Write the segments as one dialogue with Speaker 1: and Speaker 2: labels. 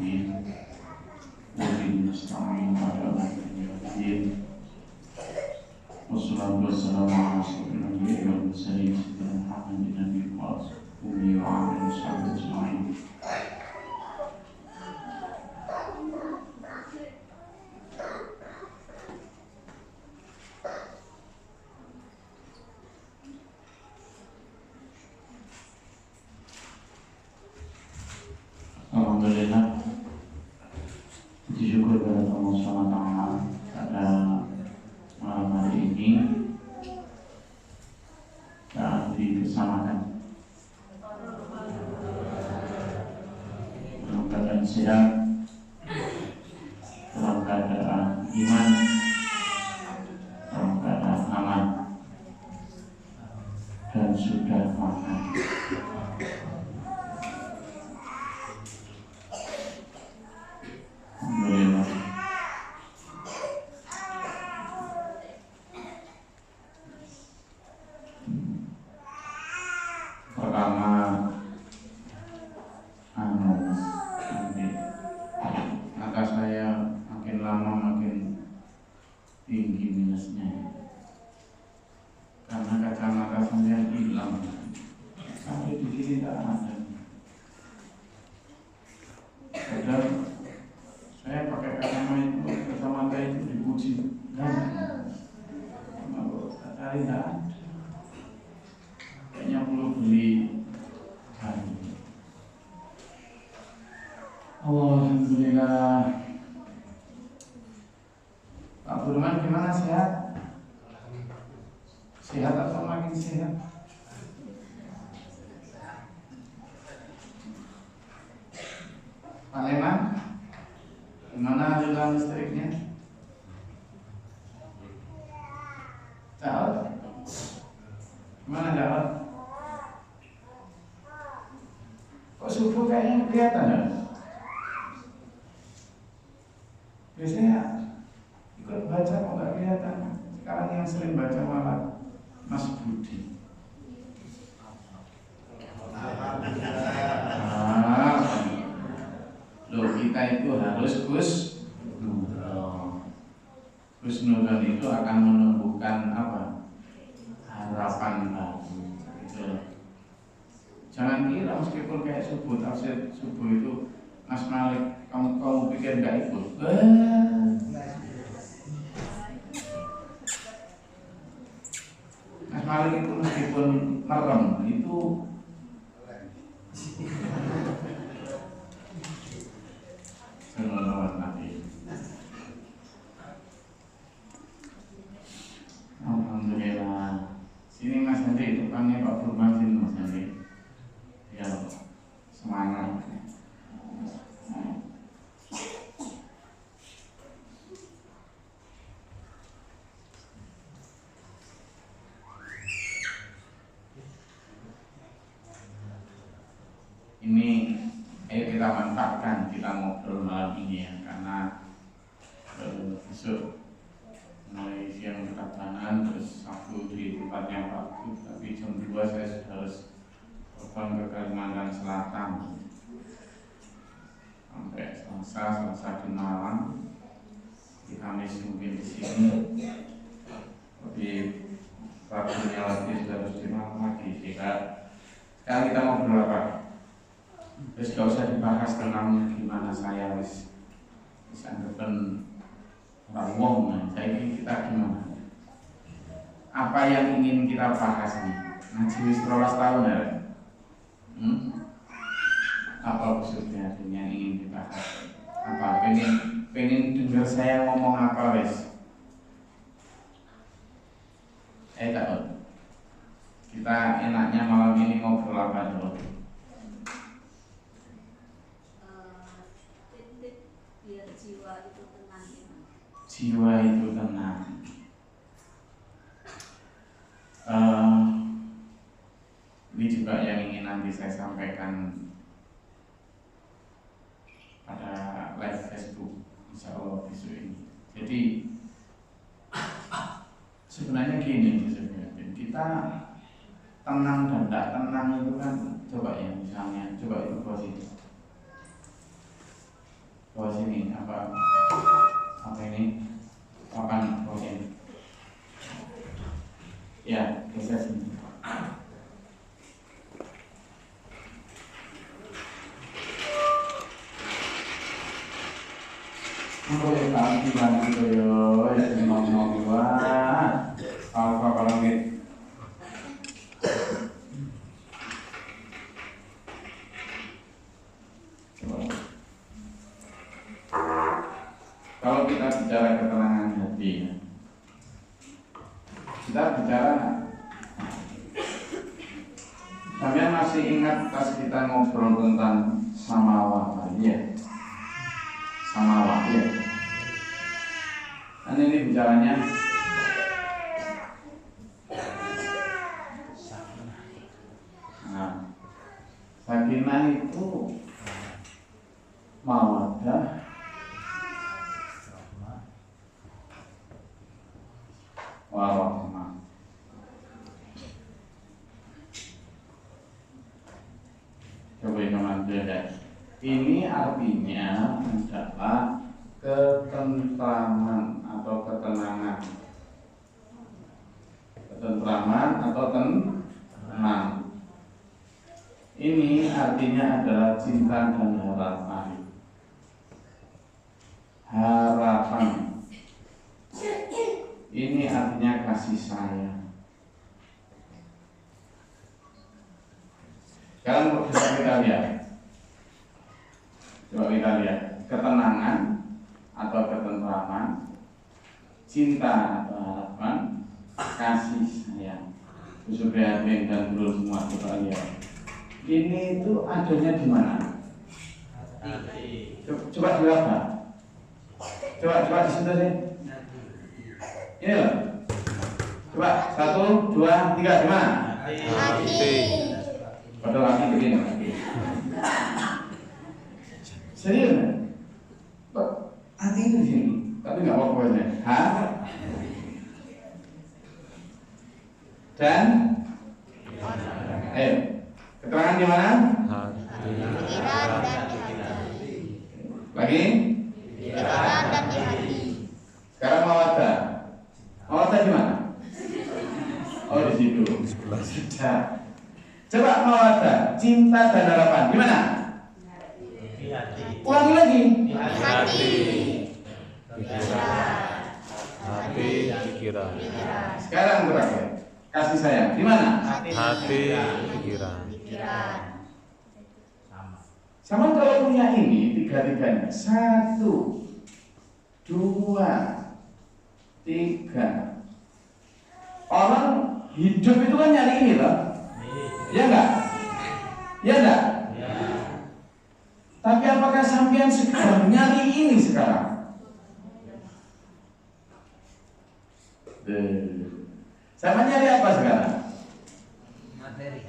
Speaker 1: alamin. Wabillahi nasta'in ala al-din. Wassalatu wassalamu ala asyrofil anbiya'i wal mursalin sayyidina Muhammadin nabiyil ummi wa ala alihi washabbihi ajma'in. Alhamdulillah, puji syukur kepada Allah SWT pada malam hari ini dan dibersamakan dalam keadaan sehat, dalam keadaan iman, dalam keadaan aman, dan sudah makan. Alhamdulillah. Pertama, maka saya makin lama makin tinggi minusnya, karena kacamata saya hilang sampai di sini tidak ada. Padahal saya pakai kacamata itu dipuji kan, kalau cari tidak ada, kayaknya perlu beli. Alhamdulillah. Pak Burman gimana, sehat? Sehat atau makin sehat? Pak Leman, gimana aliran listriknya? Jawab. Gimana jawab? Kok subuh kayaknya kelihatan ya? Biasanya ikut baca kok nggak kelihatan. Sekarang yang sering baca malah Mas Budi. Loh, kita itu harus husnuzon itu akan menumbuhkan apa? Harapan baru. Gitu. Jangan kira meskipun kayak subuh, tafsir subuh itu Mas Malik, kamu pikir nggak ikut? Mas Malik itu meskipun merem itu sallallahu alaihi. Alhamdulillah. Sini Mas Hendri, depannya Pak Burman, sini Mas Hendri. Ya, semangat. Ini ayo kita manfaatkan, kita ngobrol malam ini ya, karena besok mulai siang berkabanan, terus Sabtu di tempatnya Pak Bud, tapi jam 2 saya sudah harus terbang ke Kalimantan Selatan sampai Selasa di Malang, di Kamis mungkin di sini, tapi Rabunya lagi sudah harus di Malang lagi. Sehingga sekarang kita ngobrol apa? Terus gak usah dibahas tentang gimana saya bisa anggapan orang wong, saya ini kita gimana? Apa yang ingin kita bahas nih? Ngaji wis 13 tahun ya? Apa maksudnya yang ingin dibahas? Apa? Pengen dengar saya ngomong apa wis? Tak. Kita enaknya malam ini ngobrol apa dulu?
Speaker 2: Biar jiwa itu tenang.
Speaker 1: Jiwa itu tenang. Ini juga yang ingin nanti saya sampaikan pada live Facebook, insya Allah besok ini. Jadi sebenarnya gini, kita tenang dan tidak tenang itu kan, coba ya misalnya, coba itu positif. Bawah sini apa ini? Papan bawah sini. Ya, geser sini. Oh ya kaki bantu yo, ya ngomong wah, apa langit. Kalau kita bicara ketenangan hati, kita bicara. Kalian masih ingat pas kita ngobrol tentang samawa tadi ya? Samawa ya. Dan ini bicaranya sakinah itu mawaddah warahmah. Coba yang ini artinya adalah ketentraman atau ketenangan, atau tenang. Ini artinya adalah cinta dan harapan. Ini artinya kasih sayang. Sekarang kita lihat. Coba kita lihat ketenangan atau ketentraman, cinta atau harapan, kasih sayang. Prihatin dan dulu semua kita lihat. Ini itu adanya di mana? Coba apa? Coba di situ sih. Ini loh. Coba 1, 2, 3 di mana? Hati. Padahal hati begini. Serius kan? Hati itu di sini, tapi nggak apa-apa aja. Dan ayo, keterangan di mana?
Speaker 3: Pikiran dan di hati.
Speaker 1: Lagi?
Speaker 3: Pikiran dan di hati.
Speaker 1: Sekarang mawaddah. Mawaddah di mana? Oh di situ. Sudah. Coba mawaddah, cinta dan harapan di mana? Ulangi lagi.
Speaker 3: Hati.
Speaker 4: Pikiran. Hati, pikiran.
Speaker 1: Sekarang terakhir, kasih sayang di mana?
Speaker 4: Hati, pikiran.
Speaker 1: Sama kalau punya ini tiga-tiganya. 1, 2, 3. Orang hidup itu kan nyari ini loh. Ya enggak? Ya enggak? Tapi apakah sampean sekarang nyari ini sekarang? Sama nyari apa sekarang?
Speaker 5: Materi.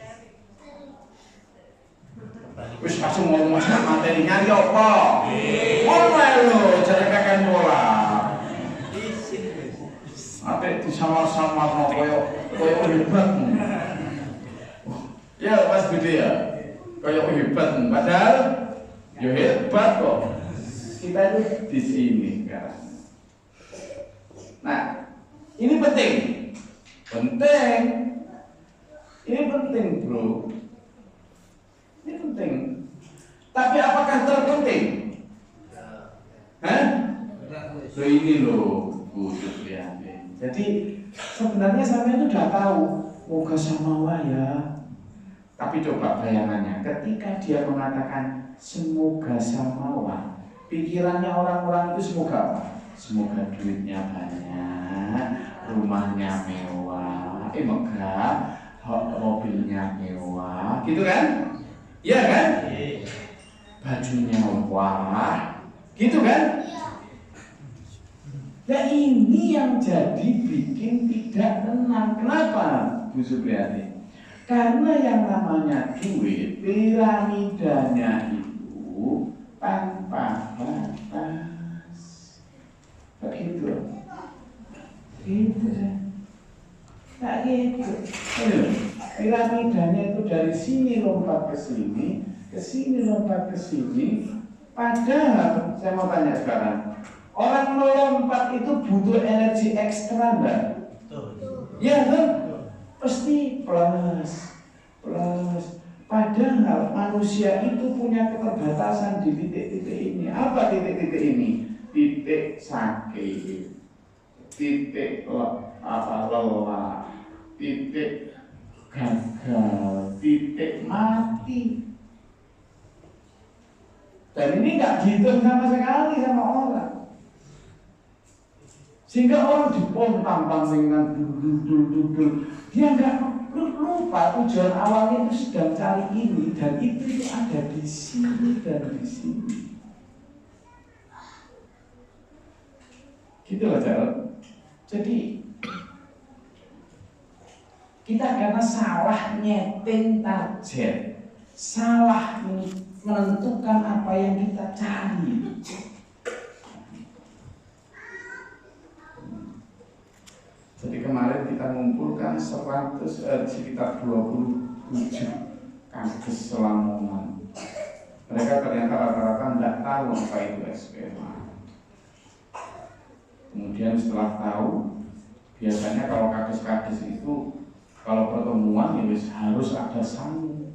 Speaker 1: Wis langsung ngomong masalah materi, nyari apa? Ngomong lo, cara kakek bola. Apa itu samar-samar mau koyo hebat. Ya Mas Budi ya, koyo hebat. Padahal ya hebat kok. Kita itu di sini sekarang. Nah, ini penting. Ini penting, bro. Ini penting. Tapi apakah terpenting? Hah? So ini loh, Bu Supriyati. Jadi sebenarnya sampai itu udah tahu moga samawa ya. Tapi coba bayangannya, ketika dia mengatakan semoga samawa, pikirannya orang-orang itu semoga apa? Semoga duitnya banyak, rumahnya mewah, megah, mobilnya mewah, gitu kan? Iya kan? Bajunya wah, gitu kan? Ya ini yang jadi bikin tidak tenang. Kenapa, Bu Supriyati? Karena yang namanya duit, piramidanya itu tanpa batas. Begitu. Gitu ya. Tak gitu. Piramidanya itu dari sini lompat ke sini lompat ke sini, Padahal saya mau tanya sekarang, orang melompat itu butuh energi ekstra enggak? Ya kan? Pasti plus. Padahal manusia itu punya keterbatasan di titik-titik ini. Apa titik-titik ini? Titik sakit, titik lelah, titik gagal, titik mati. Dan ini nggak dihitung sama sekali sama orang. Sehingga orang dipontang dengan dul. Dia nggak lupa tujuan awalnya itu sedang cari ini, dan itu ada di sini dan di sini. Gitu loh, Jarod. Jadi kita karena salah nyeting target, salah menentukan apa yang kita cari. Jadi kemarin kita mengumpulkan sekitar 27 kasus Lamongan. Mereka ternyata rata-rata tidak tahu apa itu SPMA. Kemudian setelah tahu, biasanya kalau kasus-kasus itu kalau pertemuan ya harus ada sangu.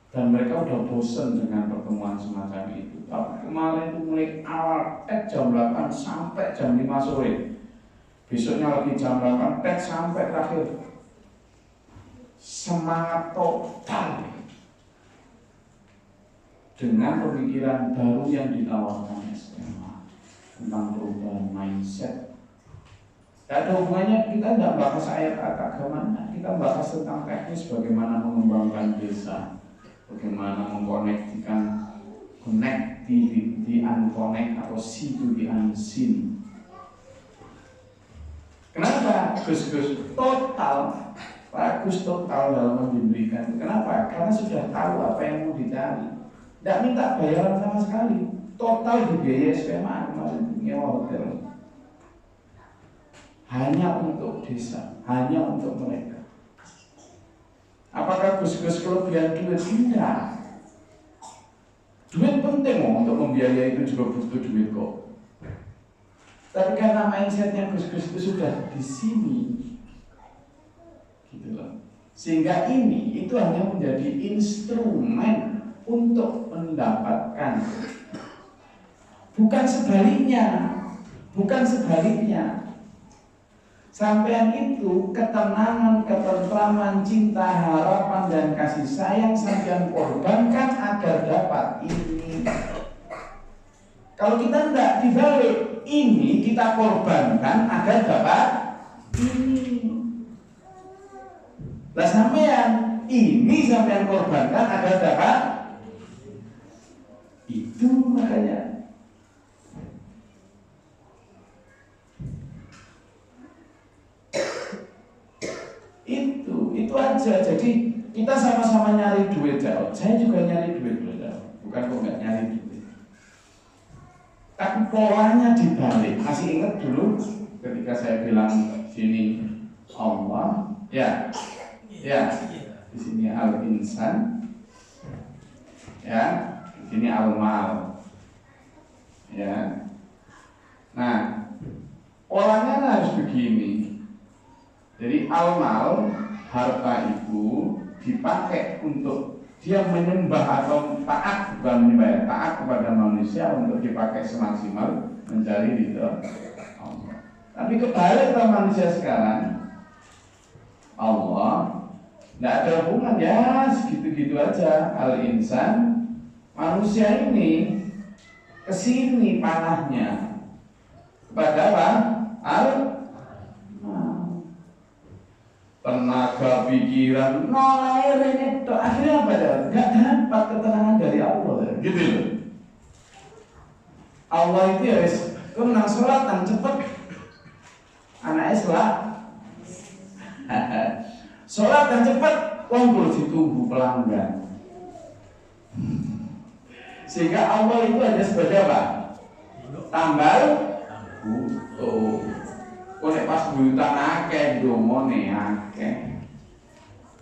Speaker 1: Dan mereka udah bosen dengan pertemuan semacam itu. Tapi kemarin itu mulai awal jam 8 sampai jam 5 sore. Besoknya lagi jam 8 sampai terakhir. Semangat total dengan pemikiran baru yang ditawarkan SMA tentang perubahan mindset. Tidak ada hubungannya, kita tidak bahas ayat agama, kita bahas tentang teknis bagaimana mengembangkan desa, bagaimana mengkonektikan connectivity unconnect atau see to the unseen. Kenapa Gus total, Pak Gus total dalam memberikan? Kenapa? Karena sudah tahu apa yang mau dicari. Tidak minta bayaran sama sekali. Total dibiayai SPMA kemarin nyewa hotel. Hanya untuk desa, hanya untuk mereka. Apakah Gus kelebihan duit? Tidak. Duit penting untuk membiayai itu juga butuh duit kok. Tapi karena mindsetnya Gus itu sudah di sini, gitu loh. Sehingga ini itu hanya menjadi instrumen untuk mendapatkan, bukan sebaliknya. Sampean itu ketenangan, ketentraman, cinta, harapan dan kasih sayang sampean korbankan agar dapat ini. Kalau kita tidak dibalik, ini kita korbankan agar dapat ini. Lah sampean ini sampean korbankan agar dapat itu, makanya itu aja. Jadi kita sama-sama nyari duit, Jarod. Saya juga nyari duit, bukan kok nggak nyari duit. Tapi polanya dibalik. Masih ingat dulu ketika saya bilang sini Allah, ya, di sini al-insan, ya, di sini al-mal, ya. Nah, polanya harus begini. Jadi al-mal, harta itu dipakai untuk dia menyembah atau taat, bukan menyembah ya, taat kepada manusia untuk dipakai semaksimal mencari ridho Allah. Tapi kebalik ke manusia sekarang, Allah tidak ada hubungan, ya segitu-gitu aja. Al-insan, manusia ini kesini panahnya kepada apa? Tenaga pikiran nolair ini akhirnya apa ya? Gak dapat ketenangan dari Allah ya? Gitu loh. Allah itu ya menang sholat dan cepet anaknya sholat dan cepet kumpul ditunggu pelanggan. Sehingga Allah itu hanya sebagai apa? Tambal butuh. Kok nek pas utang akeh domone akeh.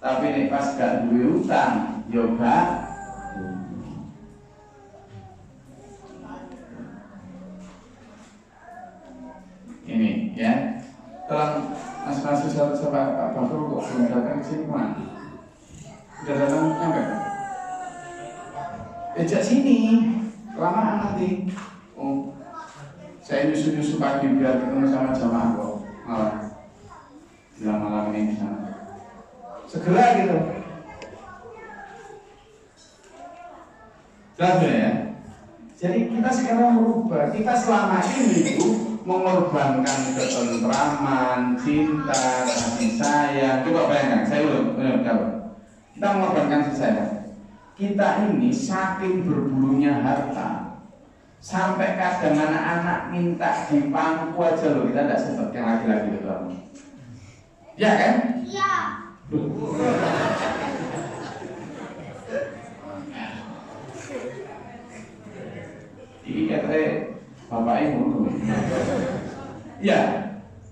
Speaker 1: Tapi nek pas gak duwe utang yo gak. dalam naskah sosial sama Pak Bakro kok belum datang ke sini mana? Udah datang nyampe? Ejak sini, kelamaan nanti. Oh, saya nyusu pagi biar ketemu sama jamaah kok malam. Bila malam ini di sana. Segera gitu. Jelas ya? Jadi kita sekarang merubah. Kita selama ini itu mengorbankan ketentraman, cinta, kasih sayang. Coba bayangkan, saya belum jawab. Kita mengorbankan kasih sayang. Kita ini saking berbulunya harta, sampai kadang anak-anak minta di pangku aja loh, kita tidak seperti yang laki-laki itu. Ya kan?
Speaker 3: Iya.
Speaker 1: Ini katanya bapaknya ngomong. Iya,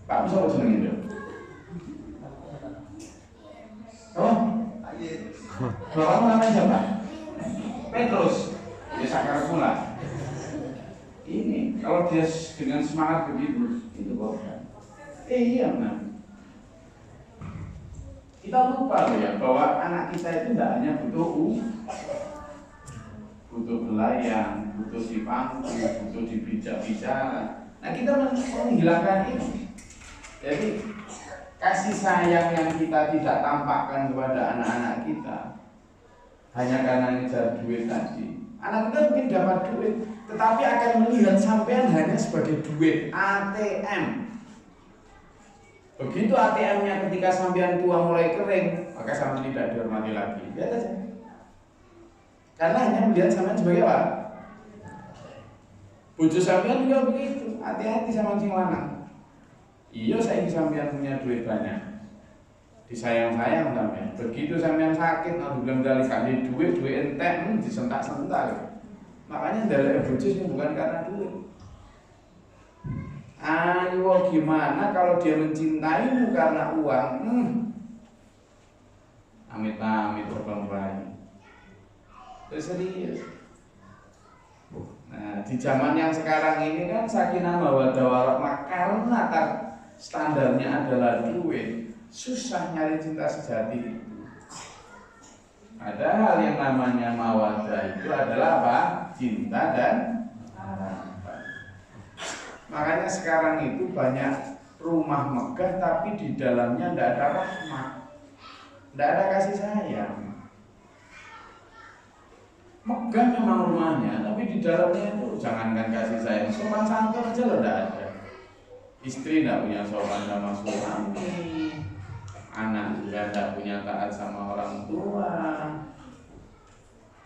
Speaker 1: Pak bisa apa seneng itu? Oh, bapakmu namanya siapa? Petrus. Dia sakar pula. Ini kalau dia dengan semangat begitu, itu bukan. Iya benar. Kita lupa loh ya bahwa anak kita itu tidak hanya butuh belayang, butuh dipangku, butuh dibijak-bicara. Nah kita menghilangkan ini. Jadi kasih sayang yang kita tidak tampakkan kepada anak-anak kita hanya karena ngejar duit tadi. Anak kita mungkin dapat duit, tetapi akan melihat sampean hanya sebagai duit ATM. Begitu ATM-nya ketika sampean tua mulai kering, maka sampean tidak dihormati lagi. Lihat aja. Karena hanya melihat sampean sebagai apa? Bojo sampean juga begitu. Hati-hati sama sing lanang. Iya saya sampean punya duit banyak. Disayang-sayang sampean. Begitu sampean sakit, mau bilang kali kali duit entek, disentak-sentak. Makanya dari bojo ini bukan karena duit. Ayo gimana kalau dia mencintaimu karena uang? Amit-amit terbang bayi. Serius. Nah, di zaman yang sekarang ini kan sakinah mawaddah warahmah karena standarnya adalah duit, susah nyari cinta sejati itu. Padahal yang namanya mawaddah itu adalah apa? Cinta dan harapan. Makanya sekarang itu banyak rumah megah tapi di dalamnya tidak ada rahmat, tidak ada kasih sayang. Megah memang rumahnya, tapi di dalamnya itu jangankan kasih sayang, sopan santun aja loh tidak ada. Istri tidak punya sopan sama suami, anak juga tidak punya taat sama orang tua.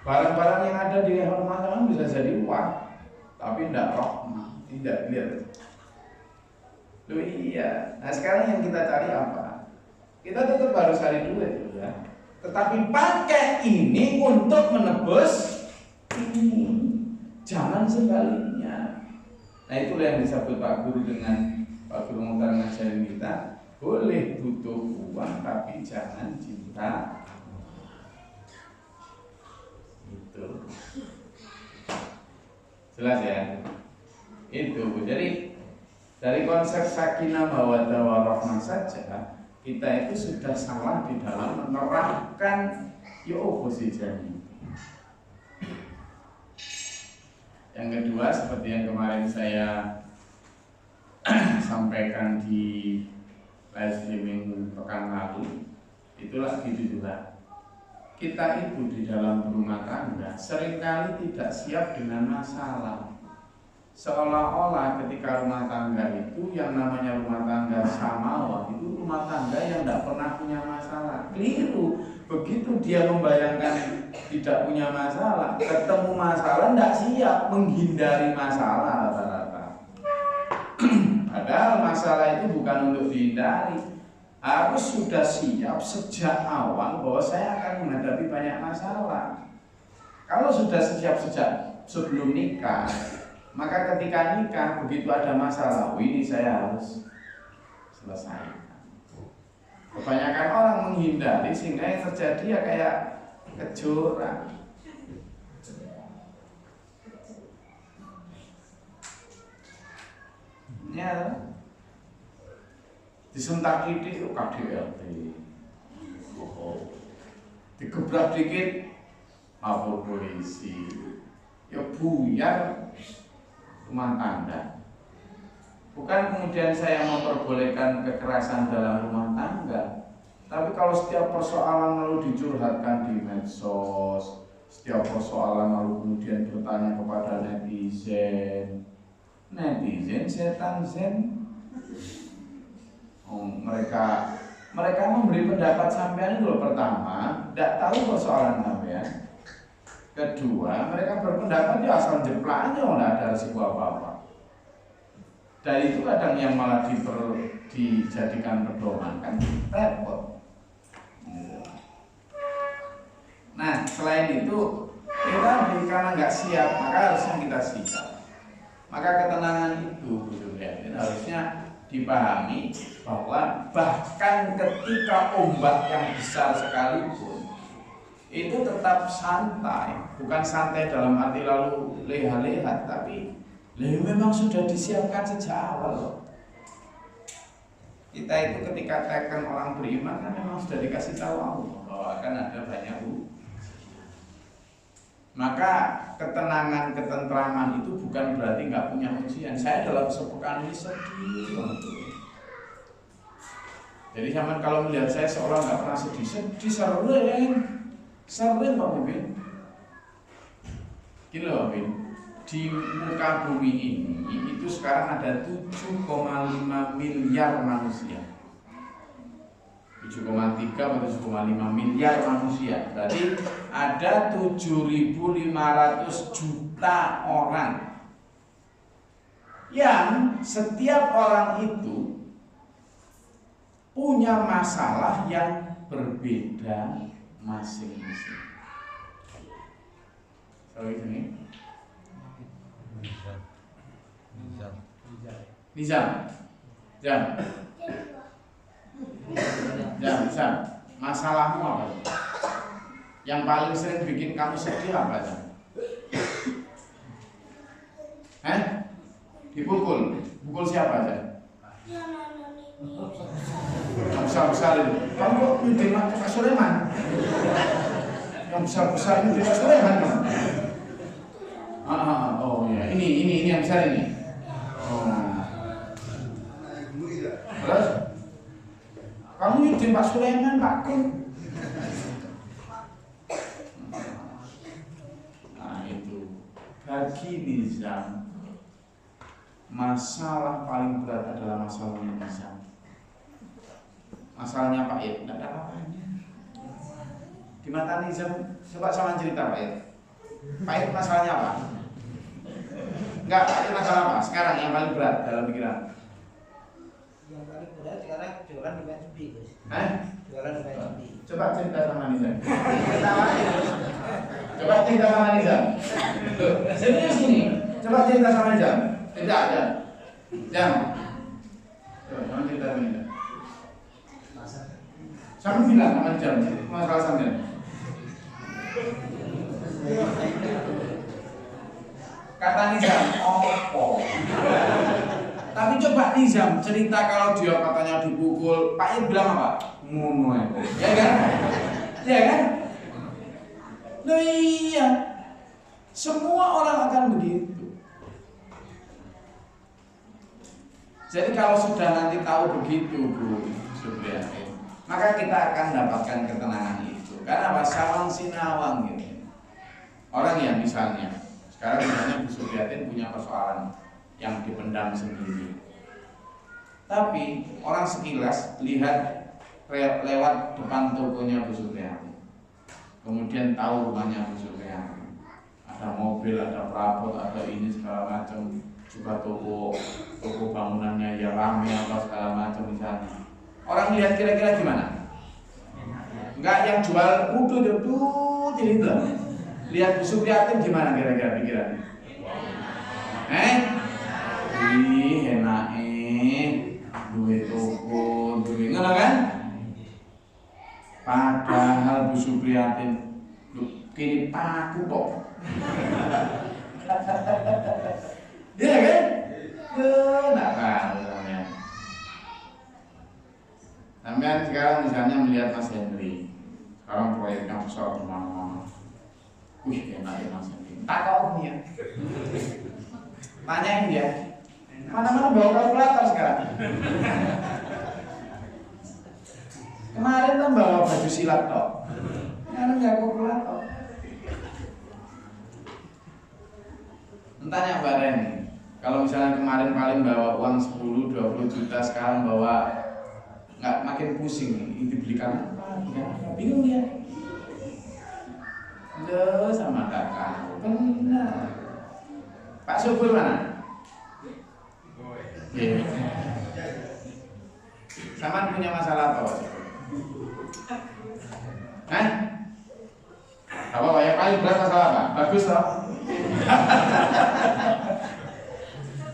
Speaker 1: Barang-barang yang ada di rumah kan bisa jadi uang, tapi tidak rahmat. Tidak lihat. Loh iya. Nah sekarang yang kita cari apa? Kita tetap harus cari duit, ya. Tetapi pakai ini untuk menebus ini. Jangan sebaliknya. Nah itulah yang disebut Pak Guru dengan Pak Guru Mukhtar ngajarin kita. Boleh butuh uang tapi jangan cinta. Itu. Jelas ya? Itu. Jadi dari konsep sakinah mawaddah warahmah saja kita itu sudah salah di dalam menerapkan oposisi. Yang kedua seperti yang kemarin saya sampaikan di live streaming pekan lalu, itulah gitu juga. Kita itu di dalam rumah tangga seringkali tidak siap dengan masalah. Seolah-olah ketika rumah tangga itu yang namanya rumah tangga samawa itu rumah tangga yang tidak pernah punya masalah. Keliru. Begitu dia membayangkan tidak punya masalah, ketemu masalah tidak siap, menghindari masalah rata-rata. Padahal masalah itu bukan untuk dihindari. Harus sudah siap sejak awal bahwa saya akan menghadapi banyak masalah. Kalau sudah siap sejak sebelum nikah, maka ketika nikah begitu ada masalah, ini saya harus selesaikan. Kebanyakan orang menghindari sehingga yang terjadi ya kayak kejuran. Ya. Disentak titik kok KDRT. Oh. Digebrak dikit lapor polisi. Ya buyar rumah tangga. Bukan kemudian saya memperbolehkan kekerasan dalam rumah tangga, tapi kalau setiap persoalan lalu dicurhatkan di medsos, setiap persoalan lalu kemudian bertanya kepada netizen setan zen. Mereka memberi pendapat sampean itu loh. Pertama, tidak tahu persoalan sampean. Kedua, mereka berpendapat ya asal jeplak aja, nggak ada resiko apa-apa. Dari itu kadang yang malah dijadikan pedoman kan repot. Nah, selain itu kita karena nggak siap, maka harusnya kita siap. Maka ketenangan itu harusnya dipahami bahwa bahkan ketika ombak yang besar sekalipun itu tetap santai, bukan santai dalam arti lalu leha-leha, tapi memang sudah disiapkan sejak awal loh. Kita itu ketika tekan orang beriman kan memang sudah dikasih tahu Allah bahwa akan ada banyak Maka ketenangan, ketentraman itu bukan berarti nggak punya ujian. Saya dalam sepekan ini sedih banget. Jadi zaman kalau melihat saya seolah nggak pernah sedih sering Pak Bibin. Gini loh Bibin. Di muka bumi ini itu sekarang ada 7,5 miliar manusia. 7,3 atau 7,5 miliar manusia. Berarti ada 7.500 juta orang yang setiap orang itu punya masalah yang berbeda masing-masing. Sorry ini. Nizam. Masalahmu apa? Yang paling sering bikin kamu sedih apa? Dipukul. Pukul siapa aja? Yang besar-besar itu. Kamu kok nyudik Pak Sulaiman? Yang besar-besar nyudik Pak Sulaiman kan? Oh ya, ini yang besar ini. Terus kamu nyudik Pak Sulaiman, Pak Kun. Nah itu bagi Nizam masalah paling berat adalah masalahnya Nizam. Masalahnya Pak Yed, tidak ada apa-apanya. Di mata Nizam, coba sama cerita Pak Yed. Pak Yed masalahnya apa? Enggak, itu masalah apa? Sekarang yang paling berat dalam pikiran.
Speaker 5: Yang paling berat sekarang jualan di PSB, Gus. Jualan di PSB.
Speaker 1: Coba cerita sama Nizam. Coba cerita sama Nizam. Serius ini. Coba cerita sama Nizam. Tidak ada. Jangan. Coba cerita sama Nizam. Saya bilang sama Nizam masalah sampean. Kata Nizam, opo. Tapi coba Nizam cerita kalau dia katanya dipukul, Pak Yed bilang apa? Ngono ya kan? Ya kan? Nah iya. Semua orang akan begitu. Jadi kalau sudah nanti tahu begitu, Bu Supriyati, maka kita akan dapatkan ketenangan itu. Karena apa? Sawang sinawang gitu. Orang yang misalnya sekarang misalnya Bu Supriyati punya persoalan yang dipendam sendiri. Tapi orang sekilas lihat lewat depan tokonya Bu Supriyati, kemudian tahu rumahnya Bu Supriyati, ada mobil, ada perabot, ada ini segala macam, juga toko bangunannya ya rame apa segala macam misalnya. Orang lihat kira-kira gimana? Enggak yang jual utuh jadi itu. Lihat Bu Supriyati gimana kira-kira pikirannya? Enake duwe toko, duwe ngono kan? Padahal Bu Supriyati kini paku kok. Iya kan? Enggak tahu namanya. Tanyain dia. Mana-mana bawa kalkulator sekarang. Kemarin kan bawa baju silat tok. Sekarang nggak kalkulator. Entahnya Mbak Ren. Kalau misalnya kemarin paling bawa uang 10-20 juta, sekarang bawa nggak, makin pusing. Ini dibelikan apa? Bingung ya. Loh, sama kakak. Benar. Pak Subur mana? Yeah. Sama punya masalah apa? Hah? Apa yang paling berat masalah apa? Bagus toh?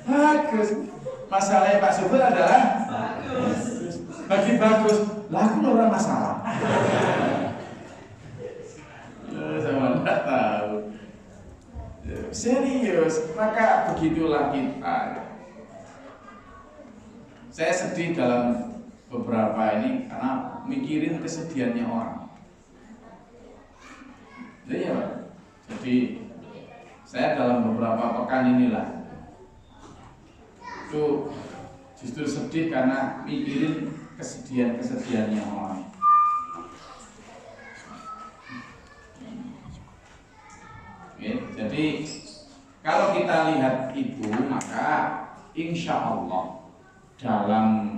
Speaker 1: Bagus. Masalahnya Pak Subur adalah bagus. Bagi bagus. Lah aku orang masalah. Sama tidak tahu. Serius, maka begitulah kita. Saya sedih dalam beberapa ini karena mikirin kesedihannya orang. Iya, Pak. Jadi saya dalam beberapa pekan inilah itu justru sedih karena mikirin kesedihannya orang. Oke, jadi kalau kita lihat itu, maka insya Allah dalam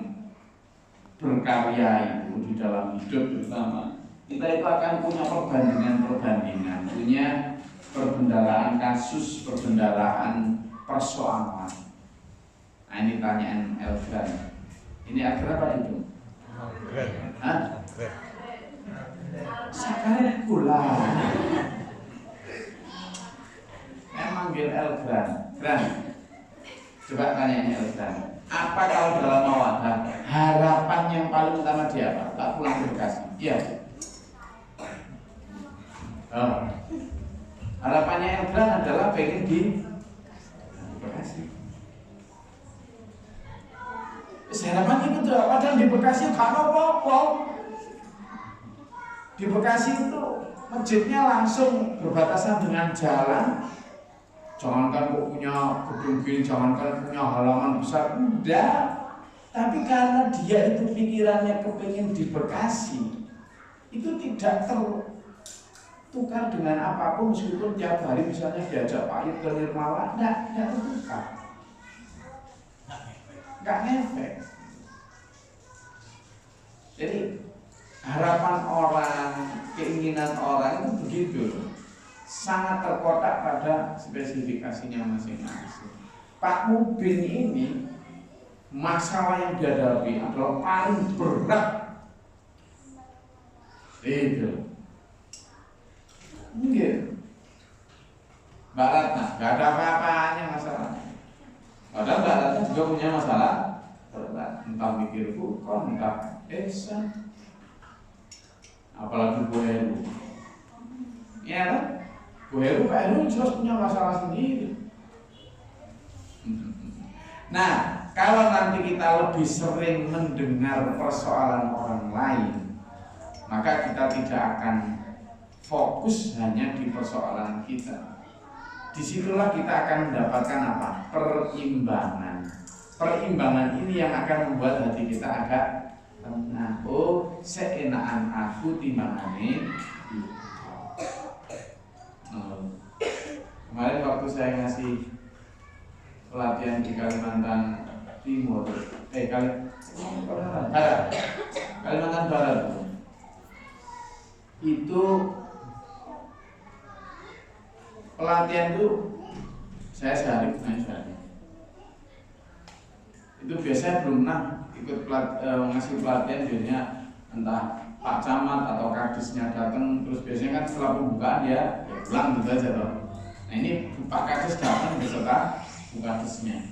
Speaker 1: berkarya itu, di dalam hidup terutama, kita itu akan punya perbandingan, punya perbendaharaan kasus, perbendaharaan persoalan. Nah, ini tanyaan Elgan. Ini Elgan apa itu? Hah? Sekarang pula. Saya manggil Elgan. Gran, coba tanya ini Elgan. Apa kalau dalam mawadah harapan yang paling utama dia apa? Tak pulang ke Bekasi. Iya. Oh. Harapannya Elgan adalah pengen di Bekasi. Harapannya itu padahal di Bekasi gak apa-apa. Di Bekasi itu masjidnya langsung berbatasan dengan jalan. Jangankan kok punya gedung gini, jangankan punya halaman besar, enggak. Tapi karena dia itu pikirannya kepingin di Bekasi, itu tidak tertukar dengan apapun, meskipun tiap hari misalnya diajak Pak Yud ke Nirmala, enggak tertukar, enggak ngefek. Jadi harapan orang, keinginan orang itu begitu, sangat terkotak pada spesifikasinya masing-masing. Pak Mubin ini masalah yang dihadapi adalah paling berat. Itu. Mungkin Mbak Ratna gak ada apa-apanya masalahnya. Padahal Mbak Ratna juga punya masalah berat. Entah mikir bukan, entah Esa, apalagi Bu Heru. Ya kan? Bu Heru, Pak Heru jelas punya masalah sendiri. Nah, kalau nanti kita lebih sering mendengar persoalan orang lain, maka kita tidak akan fokus hanya di persoalan kita. Disitulah kita akan mendapatkan apa? Perimbangan. Perimbangan ini yang akan membuat hati kita agak tenang. Oh, seenakan aku timbangane. Kemarin waktu saya ngasih pelatihan di Kalimantan Timur, Kalimantan Barat, itu pelatihan itu saya sehari bukan sehari. Itu biasanya belum pernah ikut ngasih pelatihan, biasanya entah Pak Camat atau Kadisnya datang, terus biasanya kan setelah pembukaan dia pulang gitu aja toh. Nah ini Pak Kadis datang beserta Bu Kadisnya.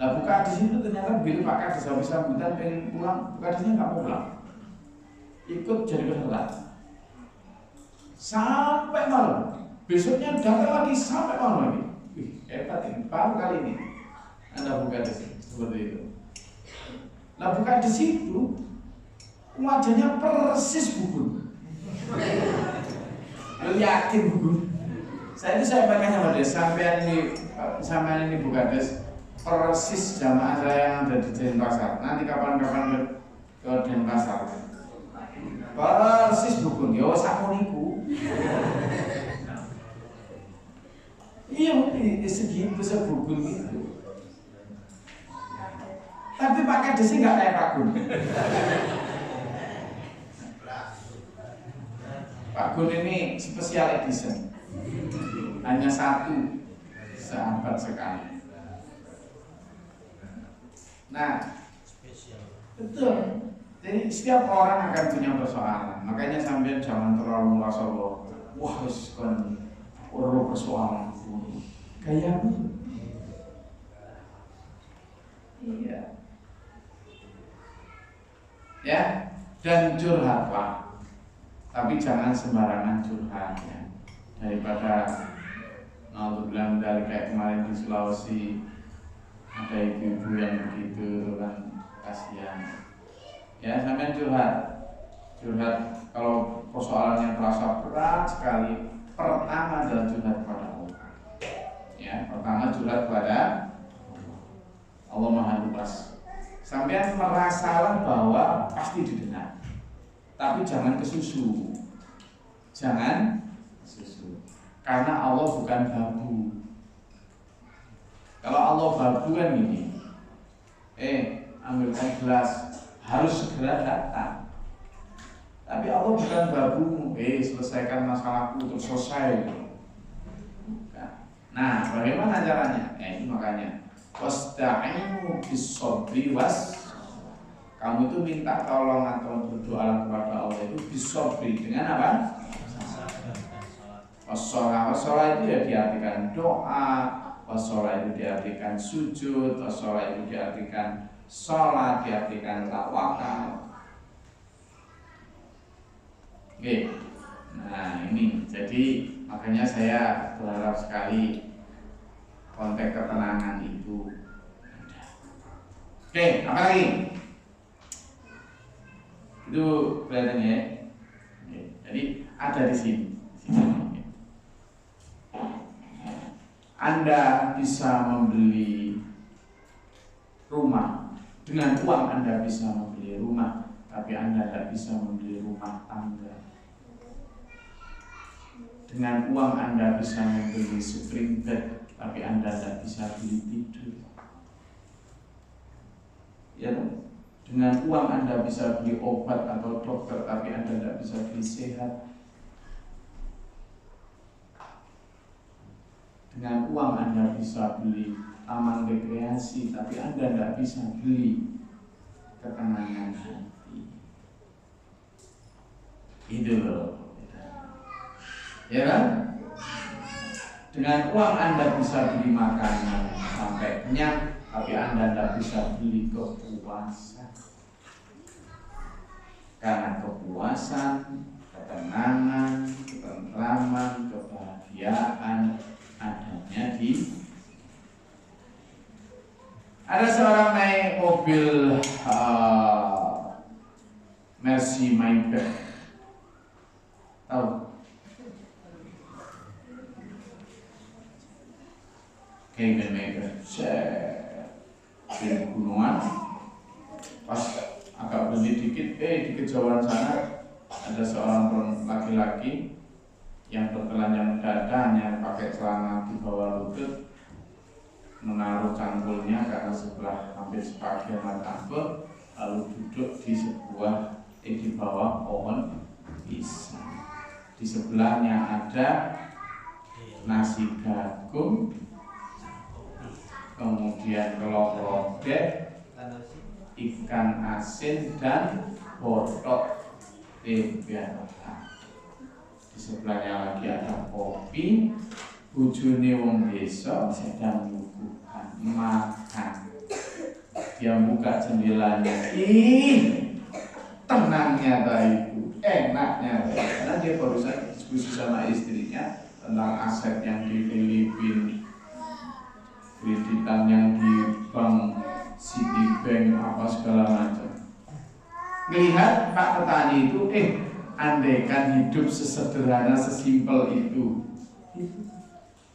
Speaker 1: Nah Bu Kadis itu ternyata begitu Pak Kadis habis sambutan pengen pulang, Bu Kadisnya nggak mau pulang, ikut jadi peserta sampai malam. Besoknya datang lagi sampai malam lagi. Wih, hebat ini, baru kali ini ada Bu Kadis seperti itu. Nah Bu Kadis itu wajahnya persis Bu Gun. Lo yakin Bu Gun? Saya pakai sama dia, sampean ini bukan des persis jamaah saya yang ada di Denpasar. Nanti kapan-kapan ke Denpasar. Persis dukun, ya sakuniku. Iya, segitu sebukun gitu. Tapi pakai desi nggak kayak Pak Gun. Pak Gun ini special edition, hanya satu seabad sekali. Nah, betul. Jadi setiap orang akan punya persoalan. Makanya sampai jangan terlalu merasa wah kon ora persoalan. Gayamu. Iya. Ya, dan curhatlah. Tapi jangan sembarangan curhat ya. Daripada bilang dari kayak kemarin di Sulawesi ada ibu-ibu yang begitu kan, kasihan. Ya, sampai curhat kalau persoalannya terasa berat sekali, pertama adalah curhat kepada Allah. Ya, pertama curhat kepada Allah Maha Luas. Sampai merasalah bahwa pasti didengar. Tapi jangan kesusu. Jangan kesusu. Karena Allah bukan babu. Kalau Allah babu kan gini. Ambilkan gelas, harus segera datang. Tapi Allah bukan babu. Selesaikan masalahku terus selesai. Nah, bagaimana caranya? Itu makanya wasta'inu bis-sabri kamu itu minta tolong atau berdoa kepada Allah itu bis-sabri dengan apa? Wassalah itu ya diartikan doa, wassalah itu diartikan sujud, wassalah itu diartikan sholat, diartikan tawakal. Oke. Nah, ini jadi makanya saya berharap sekali konteks ketenangan itu. Oke, apa lagi? Itu kelihatan ya. Oke, jadi ada di sini. Anda bisa membeli rumah. Dengan uang Anda bisa membeli rumah, tapi Anda tidak bisa membeli rumah tangga. Dengan uang Anda bisa membeli spring bed, tapi Anda tidak bisa beli tidur. Ya, dengan uang Anda bisa beli obat atau dokter, tapi Anda tidak bisa beli sehat. Dengan uang Anda bisa beli taman rekreasi, tapi Anda tidak bisa beli ketenangan hati. Itu loh. Ya kan? Dengan uang Anda bisa beli makanan sampai kenyang, tapi Anda tidak bisa beli kepuasan. Karena kepuasan, ketenangan, ketentraman, kebahagiaan adanya di. Ada seorang naik mobil Mercy Maybach, tahu? Kayak Maybach, di gunungan, pas agak berhenti dikit, di kejauhan sana ada seorang laki-laki yang bertelanjang dadanya, pakai celana di bawah lutut, menaruh cangkulnya karena sebelah hampir sebagian rambut, lalu duduk di di bawah pohon pisang. Di sebelahnya ada nasi jagung, kemudian telur lodeh, ikan asin dan botok tempe. Di sebelahnya lagi ada kopi. Bojone wong desa sedang nyuguhkan makan. Dia buka jendelanya. Tenangnya itu, enaknya itu. Karena dia barusan diskusi sama istrinya tentang aset yang di Filipina, kreditan yang di bank Citibank apa segala macam. Melihat Pak petani itu, andaikan hidup sesederhana sesimpel itu.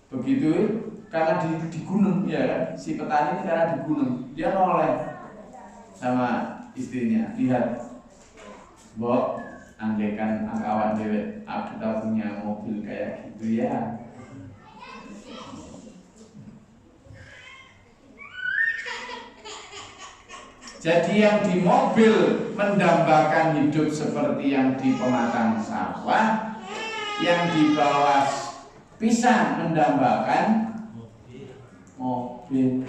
Speaker 1: Begitu karena di gunung ya kan, si petani ini karena di gunung dia noleh sama istrinya, lihat Mbok, andaikan awak dewek kita punya mobil kayak gitu ya. Jadi yang di mobil mendambakan hidup seperti yang di pematang sawah, yang di bawah pisang mendambakan mobil.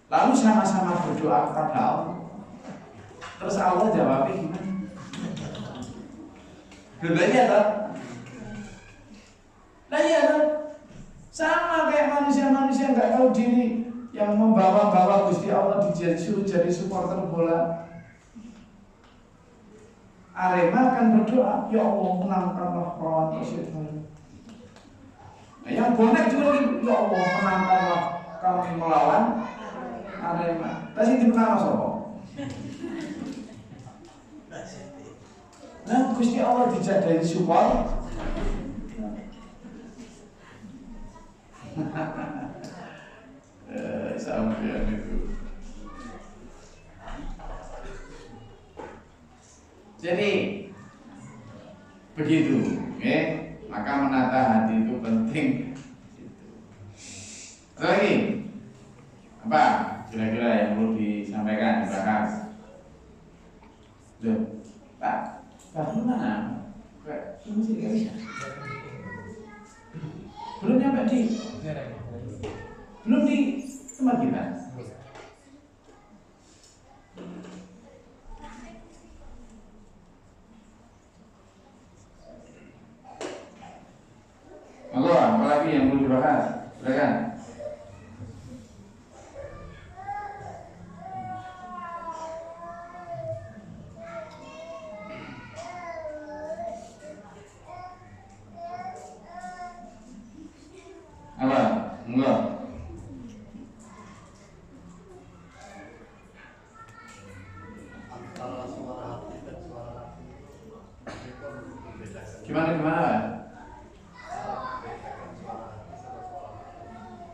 Speaker 1: Lalu sama-sama berdoa kepada Allah. Terus Allah jawabnya gimana? Bedanya tak? Nah iya tak? Sama kayak manusia-manusia nggak tahu diri yang membawa-bawa Gusti Allah disuruh jadi supporter bola. Arema akan berdoa, ya Allah menangkanlah lawan Persib. Nah, yang bonek juga ya Allah menangkanlah kami melawan Arema. Tapi itu nama siapa? Nah, Gusti Allah dijadiin support. Sampai itu. Jadi begitu, okay? Maka menata hati itu penting. Ada lagi? Apa? Kira-kira yang perlu disampaikan, dibahas? Loh, Pak, mana? Belum sih, nggak bisa. Belum nyampe belum di tempat kita. Monggo, apalagi yang perlu dibahas? Silakan. Apa? Enggak. Gimana?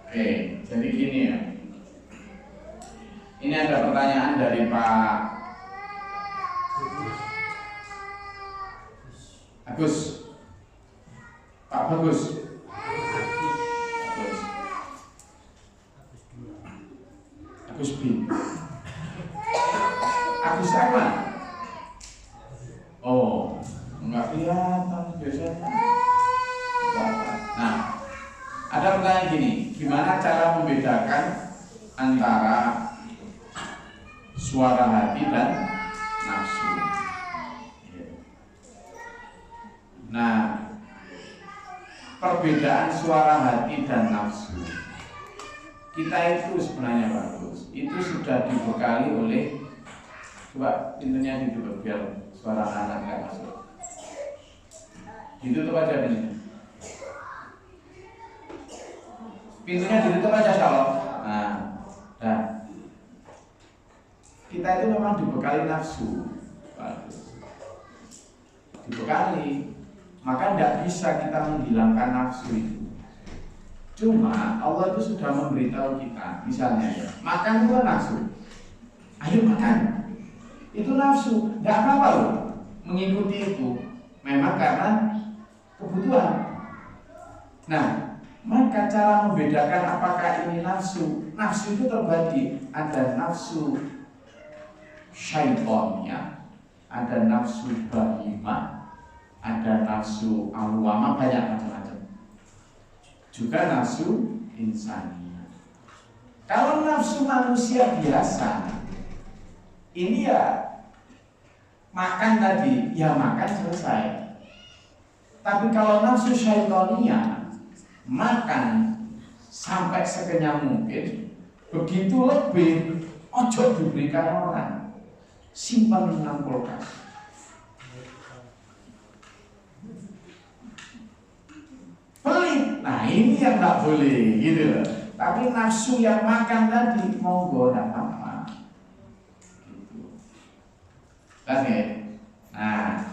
Speaker 1: Oke, jadi gini ya. Ini ada pertanyaan dari Pak Agus. Pak Bagus. Agus B. Agus apa? Oh, enggak kelihatan biasanya. Nah, ada pertanyaan gini, gimana cara membedakan antara suara hati dan nafsu? Nah, perbedaan suara hati dan nafsu kita itu sebenarnya bagus. Itu sudah dibekali oleh, coba pintunya ditutup biar suara anak nggak masuk. Ditutup aja pintunya. Pintunya ditutup aja Shalom. Nah, kita itu memang dibekali nafsu, bagus. Dibekali, maka tidak bisa kita menghilangkan nafsu itu. Cuma Allah itu sudah memberitahu kita, misalnya ya, makan itu nafsu. Ayo makan. Itu nafsu, nggak apa-apa loh mengikuti itu. Memang karena kebutuhan. Nah, maka cara membedakan apakah ini nafsu. Nafsu itu terbagi, ada nafsu syaitonnya, ada nafsu bahimah, ada nafsu awamah, banyak macam-macam. Juga nafsu insani. Kalau nafsu manusia biasa, ini ya makan tadi, ya makan selesai. Tapi kalau nafsu syaitonia, makan sampai sekenyang mungkin, begitu lebih, ojo diberikan orang, simpan dalam kulkas. Pelit, nah ini yang nggak boleh gitu loh. Tapi nafsu yang makan tadi monggo tidak apa-apa. Gitu. Nah,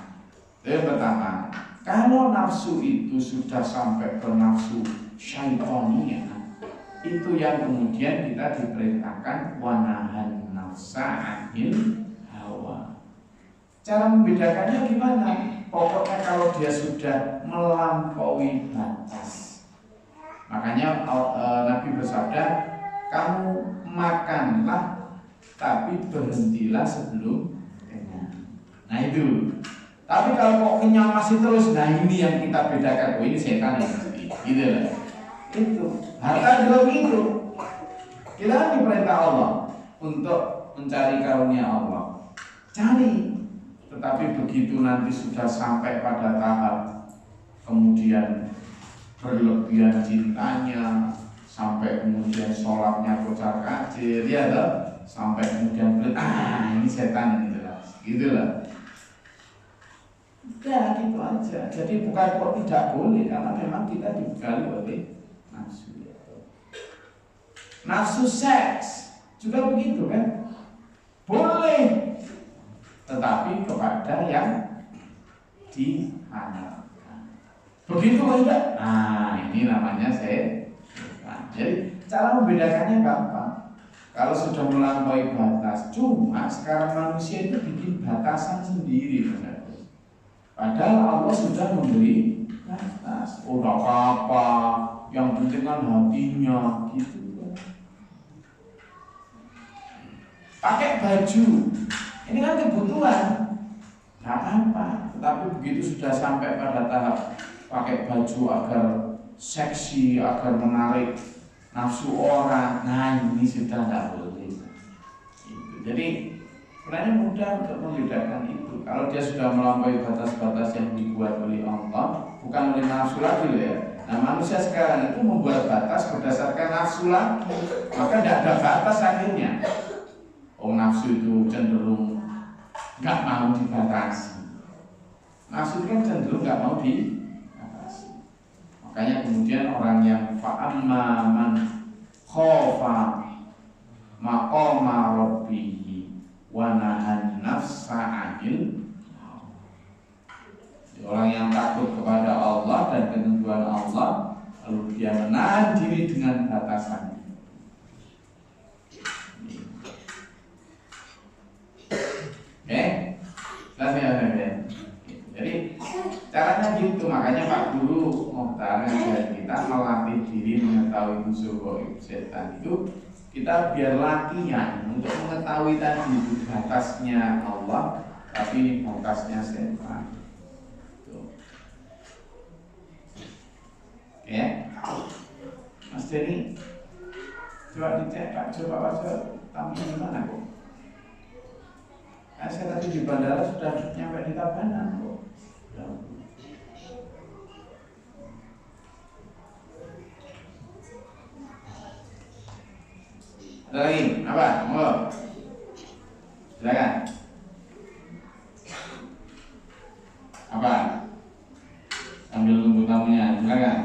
Speaker 1: itu yang pertama. Kalau nafsu itu sudah sampai ke nafsu syaitoniyah, itu yang kemudian kita diperintahkan wanahan nafsa anil hawa. Cara membedakannya gimana? Pokoknya kalau dia sudah melampaui batas, makanya Nabi bersabda, kamu makanlah tapi berhentilah sebelum kenyang. Nah itu. Tapi kalau kok kenyang masih terus, nah ini yang kita bedakan. Oh ini setan yang mesti, gitu lah. Itu harta juga begitu. Kita kan diperintah Allah untuk mencari karunia Allah, cari. Tetapi begitu nanti sudah sampai pada tahap kemudian berlebihan cintanya, sampai kemudian sholatnya kocar kacir, ya toh? Sampai kemudian ini setan ini jelas, gitulah. Ya gitu aja. Jadi bukan kok tidak boleh, karena memang kita dibekali oleh nafsu. Nafsu seks juga begitu kan? Boleh, tetapi kepada yang dihalalkan. Begitu kan tidak? Nah ini namanya setan. Jadi cara membedakannya gampang. Kalau sudah melampaui batas, cuma sekarang manusia itu bikin batasan sendiri, benar. Padahal Allah sudah memberi batas. Oh, enggak apa-apa, yang penting kan hatinya, gitu. Pakai baju, ini kan kebutuhan, enggak apa-apa. Tetapi begitu sudah sampai pada tahap pakai baju agar seksi, agar menarik nafsu orang, nah ini sudah enggak boleh. Jadi sebenarnya mudah untuk membedakan itu. Kalau dia sudah melampaui batas-batas yang dibuat oleh Allah, bukan oleh nafsu lagi ya. Nah manusia sekarang itu membuat batas berdasarkan nafsu lagi, maka tidak ada batas akhirnya. Nafsu itu cenderung nggak mau dibatasi. Nafsu itu kan cenderung nggak mau dibatasi. Makanya kemudian orang yang fa'amma man khofa maqama rabbih wa nahan nafsa 'anil hawa. Orang yang takut kepada Allah dan ketentuan Allah, lalu dia menahan diri dengan batasan. Oke, jelas ya. Jadi caranya gitu, makanya Pak Guru Mukhtar ngajar kita melatih diri mengetahui musuh gaib setan itu. Kita biar latihan untuk mengetahui tadi itu batasnya Allah, tapi ini batasnya setan. Oke, Mas Denny, coba dicek Pak, coba baca tamu di mana kok? Saya tadi di bandara sudah nyampe di Tabanan kok. Ada lagi? Apa? Mau? Silakan. Apa? Ambil tunggu tamunya. Silakan.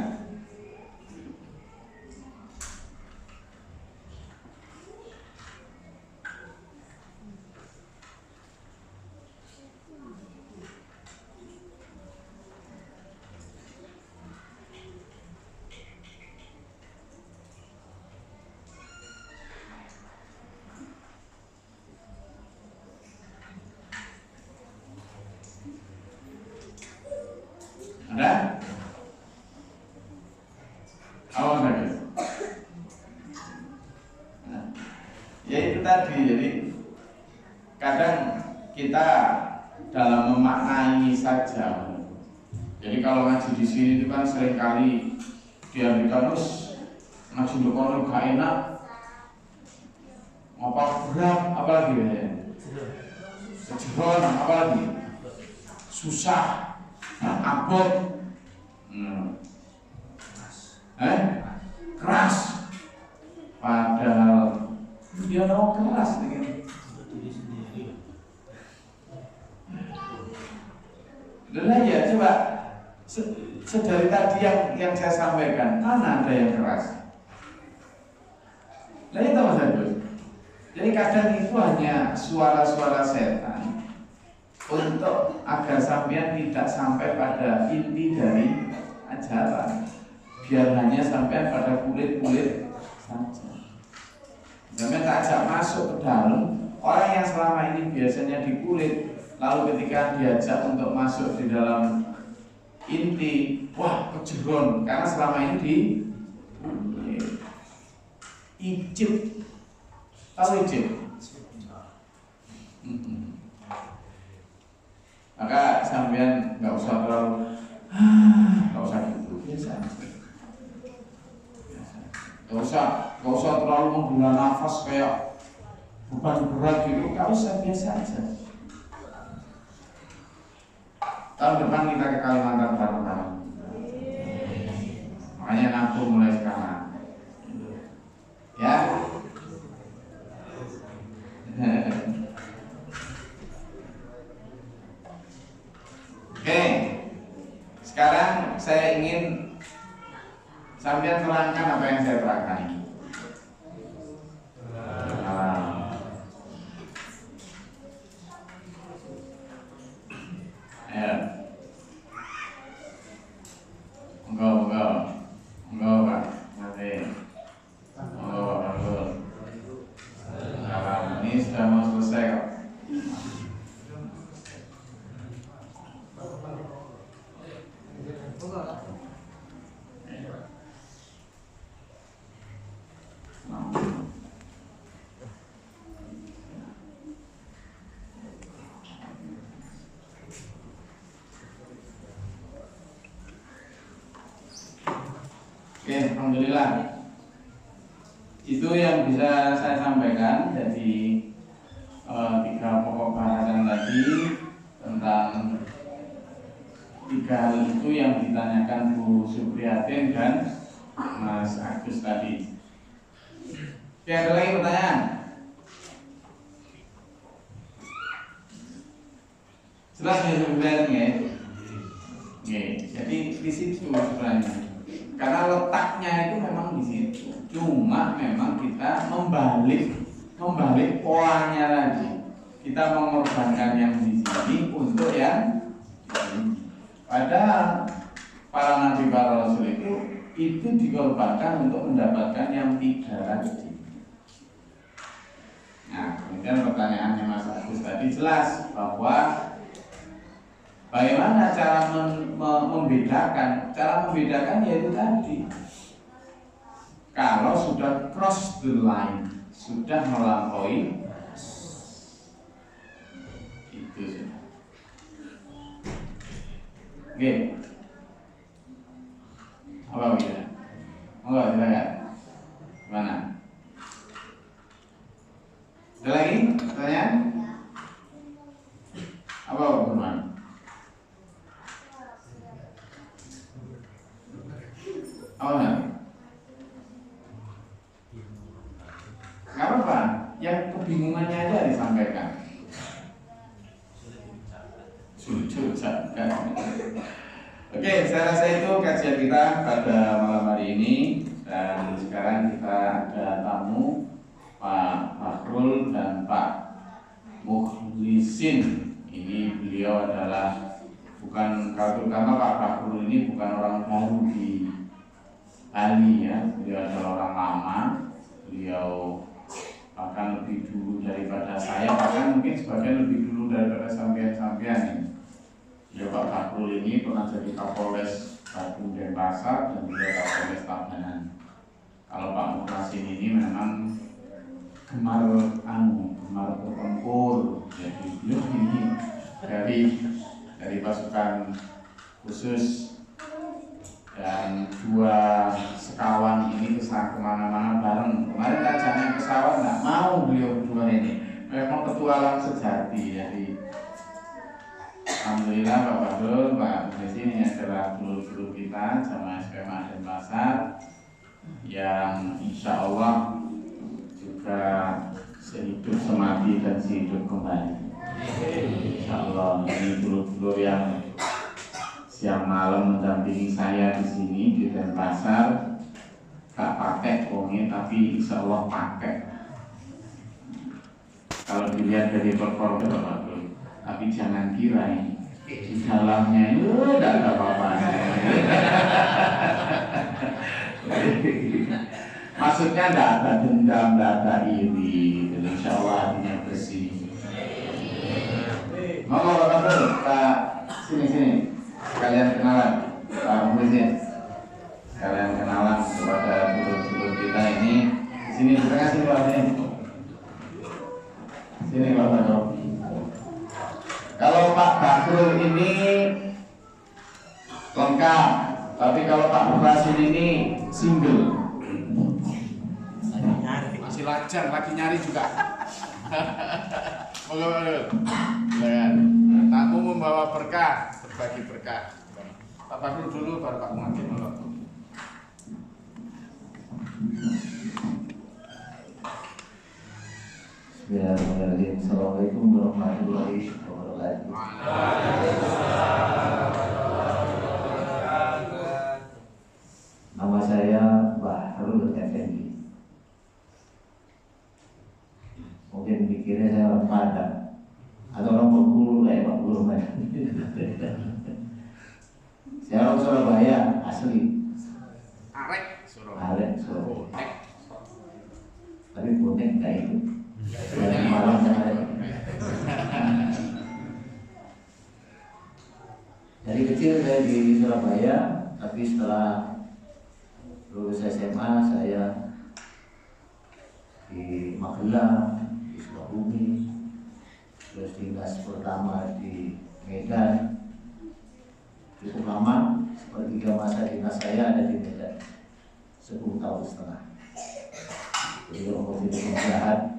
Speaker 1: Ada? Awas lagi. Nah, ya itu tadi. Jadi kadang kita dalam memaknai saja. Jadi kalau ngaji di sini itu kan seringkali diambilkan terus ngaji di kono gak enak, apa berat, apalagi ya, sejeron, apalagi susah. Abot, keras, padahal dia mau keras dengan ya coba sedari tadi yang saya sampaikan, mana ada yang keras? Nah itu Mas Agus. Jadi kadang itu hanya suara-suara setan untuk agar sampean tidak sampai pada inti dari ajaran. biar hanya sampai pada kulit-kulit saja. Sampai tak ajak masuk ke dalam. Orang yang selama ini biasanya di kulit, lalu ketika diajak untuk masuk di dalam inti, wah kejeron, karena selama ini di kulit. Icip, tahu icip? Maka sampean nggak usah terlalu, nggak usah gitu, biasa. Nggak usah terlalu menghela nafas kayak beban berat gitu, nggak usah, biasa aja. Tahun depan kita ke Kalimantan bareng-bareng. Makanya nabung mulai sekarang. Ya. Oke. Sekarang saya ingin sambil terangkan apa yang saya terangkan ini. Enggak Pak, nanti. Bagus. Ini sudah mau selesai kok. Oke, alhamdulillah. Itu yang bisa saya sampaikan. Jadi 3 pokok bahasan tadi tentang 3 hal itu yang ditanyakan Bu Supriyatin dan Mas Agus tadi. Oke, ada lagi pertanyaan? Jelas ya sebenarnya ya? Oke, jadi di situ sebenarnya. Karena letaknya itu memang di situ. Cuma memang kita membalik polanya lagi. Kita mengorbankan yang di sini untuk yang ini. Padahal para nabi, para rasul itu dikorbankan untuk mendapatkan yang 3 tadi. Nah, kemudian pertanyaannya Mas Agus tadi jelas bahwa bagaimana cara membedakan? Cara membedakan yaitu tadi. Kalau sudah cross the line, sudah melampaui itu sudah. Oke. Apa bisa? Enggak, silakan. Mana? Ada lagi pertanyaan? Apa Burman? Oh, nah. Nggak apa-apa, yang kebingungannya aja disampaikan. Sulit ucapkan. Oke, saya rasa itu kajian kita pada malam hari ini. Dan sekarang kita ada tamu Pak Fakhrul dan Pak Mukhlisin. Ini beliau adalah karena Pak Fakhrul ini bukan orang baru di Bali ya, beliau adalah orang lama. Beliau bahkan lebih dulu daripada saya, bahkan mungkin sebagian lebih dulu daripada sampean-sampean ini. Beliau Pak Fakhrul ini pernah jadi Kapolres Batu Denpasar dan juga Kapolres Tabanan. Kalau Pak Mukhlisin ini memang gemar bertempur. Jadi beliau ini dari pasukan khusus, dan 2 sekawan ini kemana-mana bareng. Kemarin acaranya ke sawah nggak mau beliau berdua ini. Memang petualang sejati. Jadi alhamdulillah Pak Fakhrul, Pak Mukhlisin ini adalah guru-guru kita jamaah SMA Denpasar yang insya Allah juga sehidup semati dan sehidup kembali. Insya Allah ini guru-guru yang siang malam mendampingi saya di sini di Denpasar. Gak pakai uangnya, tapi insya Allah pakai. Kalau dilihat dari performa Bapak Bro, tapi jangan kira ini di dalamnya itu tidak ada apa-apa. Maksudnya tidak ada dendam, tidak ada iri. Insya Allah hatinya bersih. Mau Kak, sini. Kalian kenalan, Pak Muhyiddin. Kalian kenalan kepada guru-guru kita ini. Sini di tengah sini Pak Muhyiddin. Sini Pak Muhyiddin. Kalau Pak Bakrul ini lengkap, tapi kalau Pak Bakrul ini single. Masih lajang, lagi nyari juga. Moga tamu membawa berkah, berbagi berkah. Pak Bakrul dulu, baru Pak Muhyiddin.
Speaker 6: Bismillahirrahmanirrahim. Assalamualaikum warahmatullahi wabarakatuh. Nama saya Bahrul Effendi. Mungkin pikirnya saya orang Padang atau orang Bengkulu kayak Pak Guru. Saya orang Surabaya asli.
Speaker 1: Arek Surabaya.
Speaker 6: Arek Surabaya. Tapi bonek nggak ikut. Malam saya. Dari kecil saya di Surabaya, tapi setelah lulus SMA saya di Magelang, di Sukabumi, terus dinas pertama di Medan. Cukup lama, sepertiga masa dinas saya ada di Medan, 10 tahun setengah. Jadi kalau itu penjahat,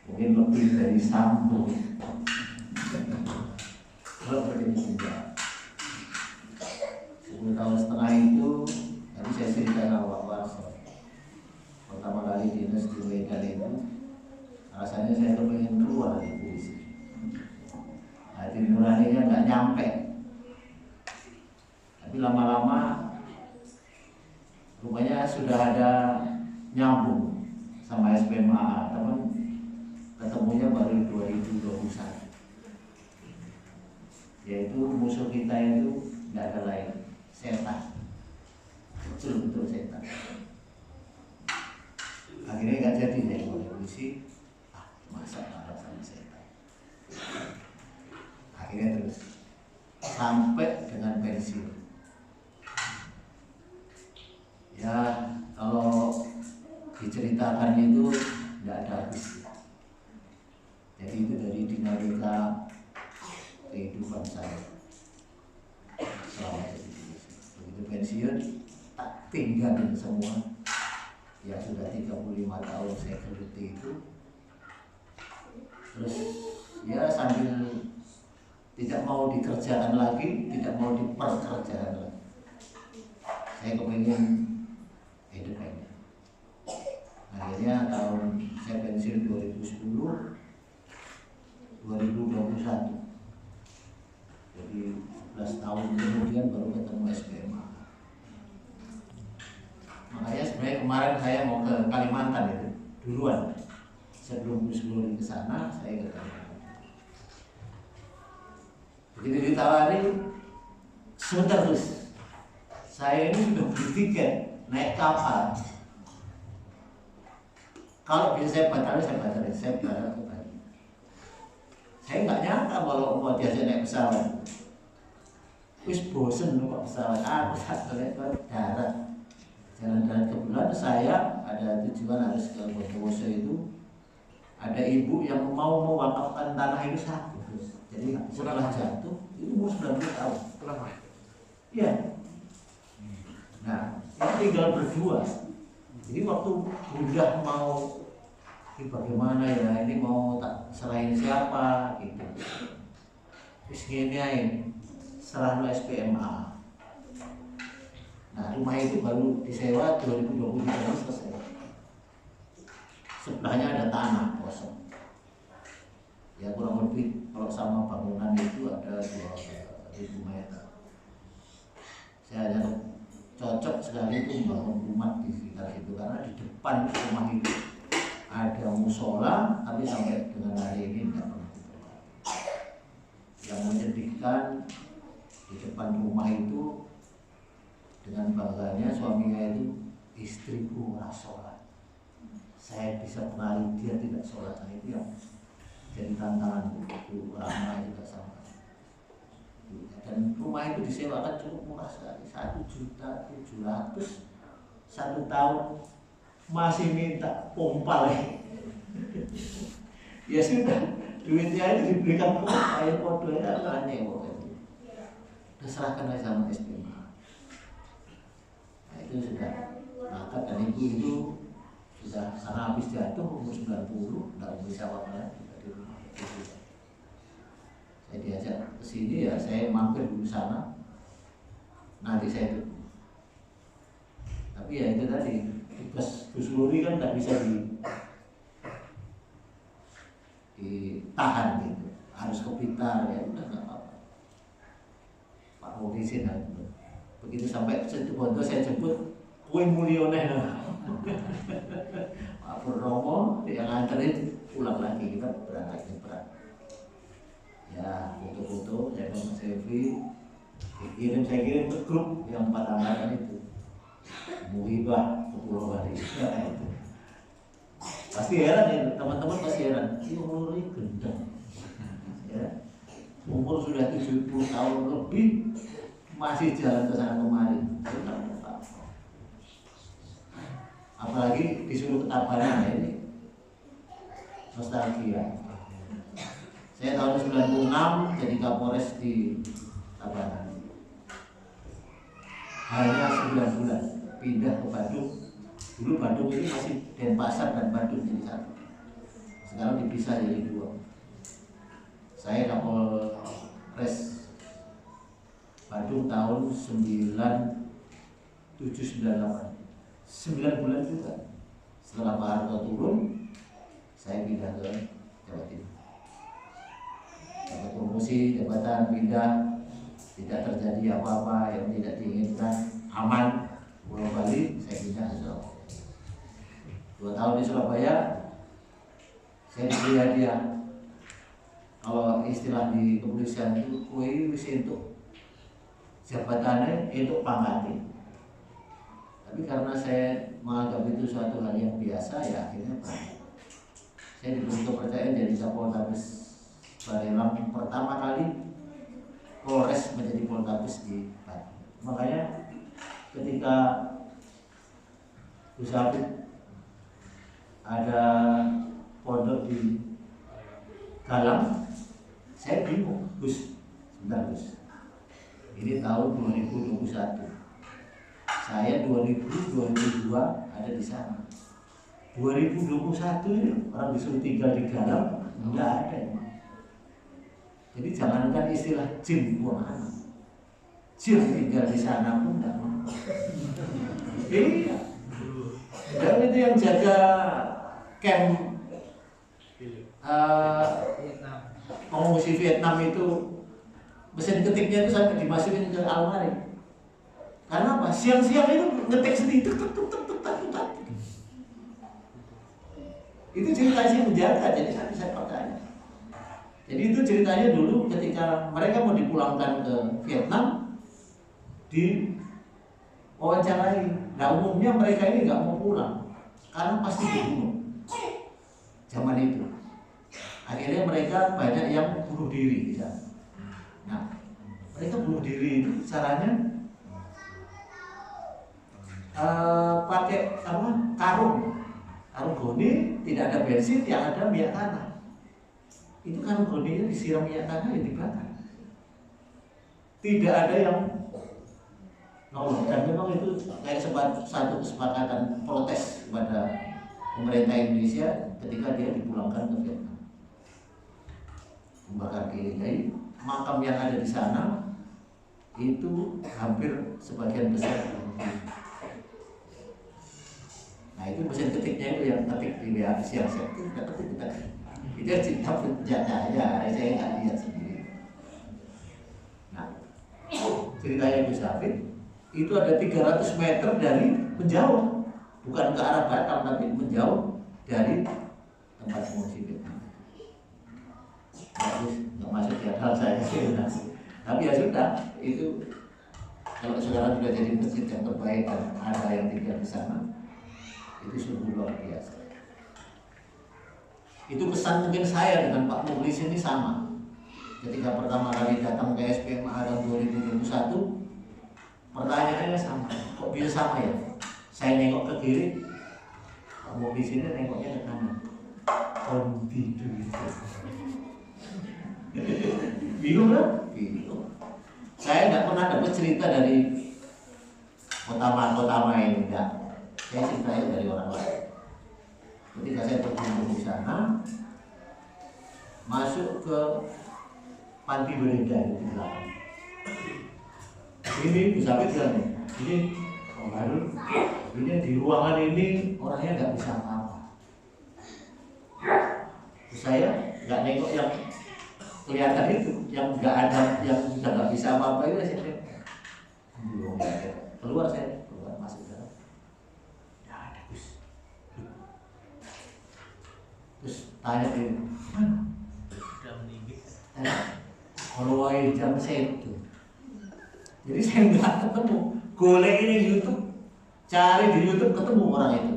Speaker 6: mungkin lebih dari Sambo. Kalau berada di penjara 10 tahun setengah itu, tadi saya ceritakan awal Warso. Pertama kali dinas di Medan itu, rasanya saya kepengen keluar dari polisi. Hati nuraninya nggak nyampe. Tapi lama-lama rupanya sudah ada nyambung sama SPMA, teman ketemunya baru 2021. Yaitu musuh kita itu nggak ada lain, setan. Betul-betul setan. Akhirnya nggak jadi saya mulai polisi. Masa marah sama setan. Akhirnya terus sampai dengan pensiun. Ya kalau diceritakan itu tidak ada habis. Jadi itu dari dinamika kehidupan saya selama jadi polisi. Begitu pensiun, tak tinggalin semua. Ya sudah 35 tahun saya geluti itu. Terus ya sambil tidak mau dikerjakan lagi, tidak mau diperkerjakan lagi. Saya kepengen independen. Akhirnya saya pensiun 2010, 2021. Jadi 11 tahun kemudian baru ketemu SPMA. Makanya sebenarnya kemarin saya mau ke Kalimantan itu duluan. Sebelum Gus Luri ke sana, saya ke Kalimantan. Begitu ditawari, sebentar terus. Saya ini sudah beli tiket naik kapal. Kalau bisa saya batalin, saya batalin ke Bali. Saya nggak nyangka kalau mau diajak naik pesawat. Wis bosen loh Pak pesawat. Aku tak lewat darat. Jalan darat kebetulan saya ada tujuan harus ke Bondowoso itu. Ada ibu yang mau mewakafkan tanah itu satu. Jadi setelah jatuh itu umur 90 tahun. Iya. Nah, itu tinggal berdua. Jadi waktu Bunda mau ini bagaimana ya, ini mau tak serahin siapa gitu. Terus gini serah lo SPMA. Nah, rumah itu baru disewa 2023 selesai. Sebelahnya ada tanah kosong. Ya kurang lebih kalau sama bangunan itu ada 2.000 meter. Saya hanya cocok sekali itu membangun rumah di sekitar situ karena di depan rumah itu ada musola, tapi sampai dengan hari ini tidak pernah dipakai. Yang menyedihkan di depan rumah itu dengan bangganya suaminya itu istriku ora sholat, saya bisa pengaruhi dia tidak sholat. Nah itu yang jadi tantangan itu. Ramai juga sama. Dan rumah itu disewakan cukup murah sekali, 1.700.000 1 tahun, masih minta pompa lagi. Ya sudah, duitnya itu diberikan pompa, ya podo ya aneh pokoknya. Udah serahkan aja sama istri. Nah itu sudah maka, dan ibu itu sudah sana habis jatuh umur 90, nggak bisa apa-apa di rumah. Saya diajak ke sini ya, saya mampir dulu sana. Nanti saya itu. Tapi ya itu tadi, tugas Gus Luri kan nggak bisa ditahan gitu. Harus ke Blitar ya, udah nggak apa-apa. Pak Muhyiddin itu. Begitu sampai situ Bondo saya jemput, kue mulioneh. Pak Purnomo yang nganterin pulang lagi, kita berangkat nyebrang. Ya foto-foto saya mau selfie, saya kirim ke grup yang 4 angkatan itu, Muhibah ke Pulau Bali. Ya, itu pasti heran ya, teman-teman pasti heran, ini umur ini gendeng ya, umur sudah 70 tahun lebih masih jalan ke sana kemari. Apalagi disuruh ke Tabanan ya, ini nostalgia. Saya tahun 96 jadi Kapolres di Tabanan. Hanya 9 bulan pindah ke Bandung. Dulu Bandung ini masih Denpasar dan Bandung jadi satu. Sekarang dipisah jadi 2. Saya Kapolres Bandung tahun 9798. 9 bulan juga. Setelah Pak Harto turun, saya pindah ke Jawa Timur. Dapat promosi, jabatan, pindah, tidak terjadi apa-apa yang tidak diinginkan, aman. Pulau Bali, saya pindah ke Surabaya. 2 tahun di Surabaya, saya diberi hadiah. Kalau istilah di kepolisian itu, kue wis untuk jabatannya, untuk pangkatnya. Tapi karena saya menganggap itu suatu hal yang biasa, ya akhirnya saya diberi kepercayaan jadi Kapolres Barelang pertama kali Polres menjadi Poltabes di Bandung. Makanya ketika Gus Hafid ada pondok di Galang, saya bingung, Gus, sebentar Gus, ini tahun 2021, saya 2002 ada di sana. 2021 ini orang disuruh tinggal di Galang, enggak ada. Jadi jangankan istilah jin, mana jin tinggal di sana pun enggak mau. Iya. Dan itu yang jaga camp pengungsi Vietnam itu, mesin ketiknya itu sampai dimasukin ke almari. Karena apa? Siang-siang itu ngetik sendiri, itu ceritanya menjaga, jadi saya percaya. Jadi itu ceritanya dulu ketika mereka mau dipulangkan ke Vietnam, di wawancarai. Nah umumnya mereka ini nggak mau pulang karena pasti dibunuh. Zaman itu, akhirnya mereka banyak yang bunuh diri di sana. Nah, mereka bunuh diri itu caranya pakai karung goni, tidak ada bensin, yang ada minyak tanah. Itu karung goninya disiram minyak tanah yang dibakar. Tidak ada yang nolong. Dan memang itu kayak satu kesepakatan protes kepada pemerintah Indonesia ketika dia dipulangkan ke Vietnam. Membakar diri. Jadi makam yang ada di sana itu hampir sebagian besar. Nah itu mesin ketiknya itu yang ketik di siang-siang itu kita ketik. Itu cerita penjajahnya, saya nggak lihat sendiri. Nah ceritanya Gus Hafid itu ada 300 meter dari menjauh, bukan ke arah Batam tapi menjauh dari tempat pengungsi Vietnam. Bagus, nggak masuk di akal saya. Tapi ya sudah, itu Kalau sekarang sudah jadi masjid yang terbaik dan ada yang tinggal di sana, itu sungguh luar biasa. Itu kesan mungkin saya dengan Pak Mukhlis ini sama. Ketika pertama kali datang ke SPMA tahun 2021, pertanyaannya sama. Kok bisa sama ya? Saya nengok ke kiri, Pak Mukhlis ini nengoknya ke kanan. Tidur. Bingung kan? Bingung. Saya nggak pernah dapat cerita dari kota ini, enggak. Saya ceritanya dari orang lain. Ketika saya berkunjung di sana, masuk ke panti berenda di belakang. Ini bisa bilang ini baru, ini di ruangan ini orangnya nggak bisa apa-apa. Saya nggak nengok yang kelihatan itu, yang nggak ada, yang sudah nggak bisa apa-apa itu saya keluar, saya keluar masuk dalam, nggak ada Gus. Terus tanya dia, mana?
Speaker 5: Sudah meninggi.
Speaker 6: Kalau jam itu, jadi saya nggak ketemu. Golek ini di YouTube, cari di YouTube ketemu orang itu,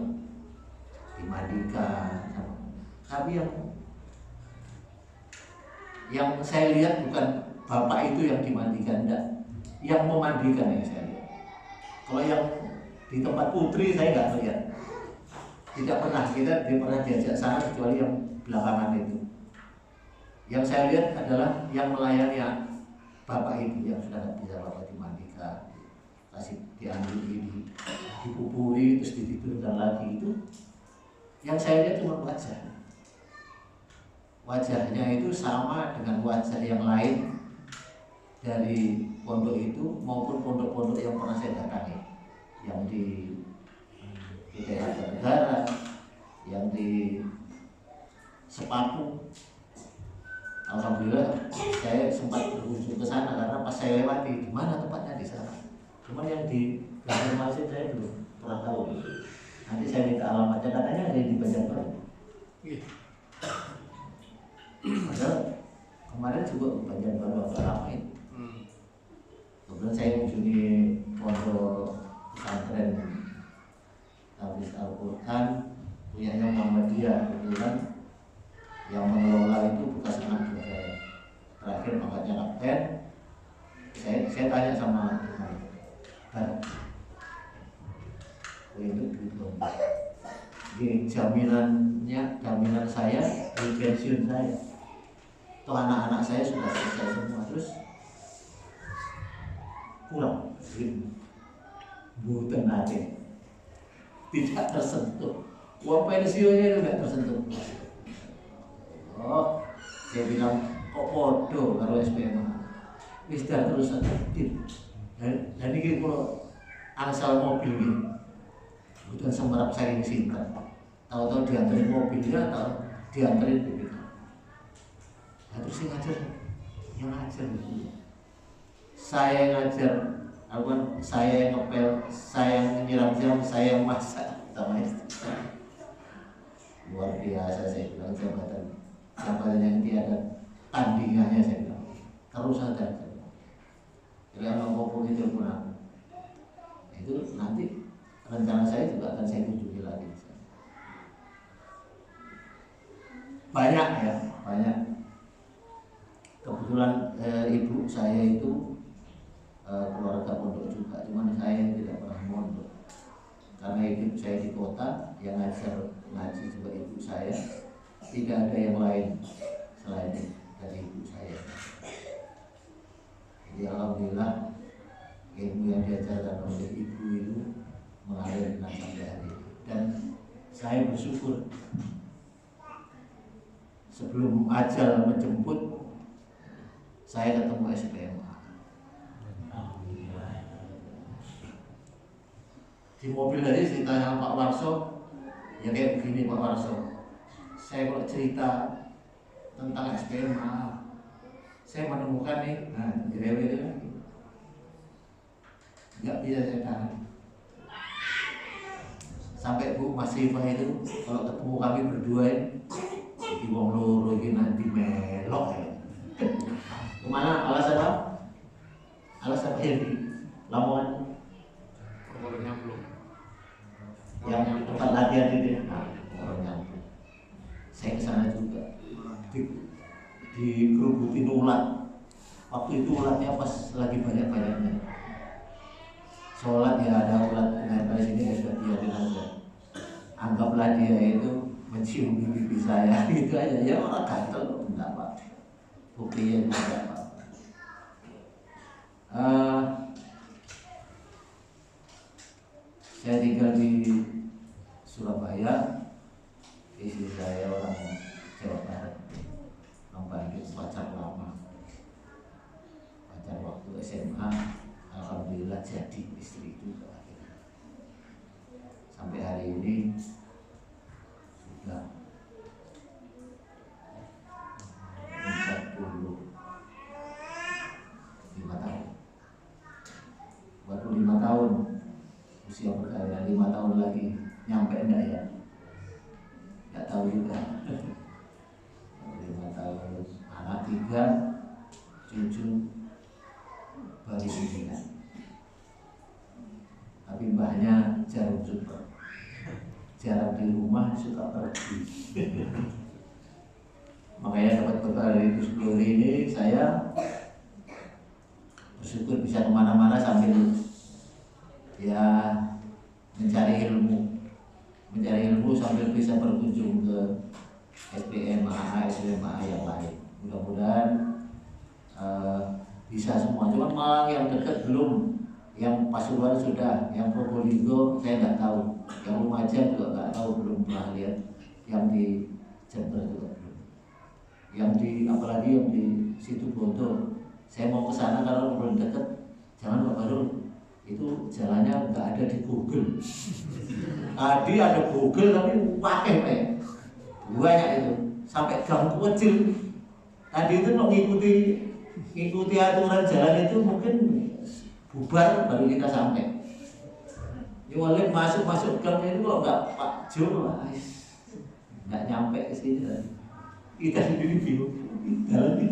Speaker 6: dimandikan, tapi yang saya lihat bukan bapak itu yang dimandikan, enggak, yang memandikan yang saya lihat. Kalau yang di tempat putri saya nggak lihat, tidak pernah dia pernah diajak sana kecuali yang belakangan itu. Yang saya lihat adalah yang melayani bapak itu yang sudah nggak bisa bapak dimandikan, kasih diambil dipupuri terus ditidurkan lagi itu. Yang saya lihat cuma wajahnya itu sama dengan wajah yang lain dari pondok itu maupun pondok-pondok yang pernah saya datangi, yang di daerah Negara, yang di Sepaku. Alhamdulillah saya sempat berkunjung ke sana karena pas saya lewati di mana tempatnya di sana. Cuma yang di Banjarmasin saya belum pernah tahu. Nanti saya minta alamatnya, katanya ada di Banjarbaru. Padahal kemarin juga Banjarbaru agak ramai. Kemudian saya mengunjungi pondok pesantren Hafiz Al-Quran punyanya Muhammadiyah, kebetulan yang mengelola itu bekas anak buah saya. Terakhir pangkatnya kapten. Saya tanya sama teman, itu jaminan saya di pensiun saya. Toh anak-anak saya sudah selesai semua, terus pulang bukan aja, tidak tersentuh. Uang pensiunnya itu tidak tersentuh. Oh, saya bilang kok podo karo SPMA. Wis terus aktif. Dan ini kalau angsal mobil ini, bukan semerap saya ini singkat. Tahu-tahu dianterin mobilnya atau dianterin BPK. Nah, terus yang ngajar itu. Saya ngajar, saya yang ngepel, saya yang nyiram-nyiram, saya yang masak sama istri. Luar biasa saya bilang, jabatan yang tiada tandingannya saya bilang. Terus saja. Jadi ngomong itu pun itu nanti rencana saya juga akan saya kunjungi lagi. Banyak ya, banyak. Kebetulan ibu saya itu keluarga pondok juga, cuman saya tidak pernah mondok karena hidup saya di kota, yang ngajar ngaji juga ibu saya, tidak ada yang lain selain dari ibu saya. Jadi alhamdulillah ilmu yang diajarkan oleh ibu itu mengalir dengan sampai hari ini, dan saya bersyukur sebelum ajal menjemput saya ketemu SPMA. Di mobil tadi ceritanya Pak Warso, ya kayak begini Pak Warso. Saya kalau cerita tentang SPMA, saya menemukan nih, jerewe lagi. Nggak bisa saya tahan. Sampai Bu Mas Rifah itu kalau ketemu kami berdua di wong loro iki nanti melok ya. Kemana? Alasan apa? Alasan ini Lamongan
Speaker 1: Orang nyamplung.
Speaker 6: yang tempat latihan itu, nah, orang nyamplung. Saya ke sana juga. Dikerubutin ulat. Waktu itu ulatnya pas lagi banyak-banyaknya. Sholat ya ada ulat nempel sini ya sudah biarin aja. Anggaplah dia itu mencium pipi saya gitu aja. Ya orang gatel enggak apa. Buktinya juga enggak apa. Saya tinggal di Surabaya. Istri saya orang Jawa Barat. Orang Bandung, pacar lama. Pacar waktu SMA. Alhamdulillah jadi istri juga akhirnya. Sampai hari ini sudah 45 tahun. 45 tahun usia perkawinan, 5 tahun lagi nyampe enggak ya? Enggak tahu juga. 5 tahun, anak 3, cucu baru 9. Tapi mbahnya jarang super, jarang di rumah, suka pergi. Makanya dapat bekal dari Gus Glory ini, saya bersyukur bisa kemana-mana sambil ya mencari ilmu sambil bisa berkunjung ke SPM, AA, SMA yang lain. Mudah-mudahan bisa semua. Cuma malah yang dekat belum, yang Pasuruan sudah, yang Probolinggo saya nggak tahu, yang Lumajang juga nggak tahu, belum pernah lihat, yang di Jember juga belum, yang di apalagi yang di Situbondo. Saya mau ke sana karena belum dekat. Jangan Pak Barul, itu jalannya nggak ada di Google. Tadi ada Google tapi pakai banyak itu, sampai gang kecil. Tadi itu mau ngikuti aturan jalan itu mungkin bubar baru kita sampai. Ini walaupun masuk gang itu kok nggak Pak Jo, nggak nyampe ke sini. Kita sendiri bingung jalan ini.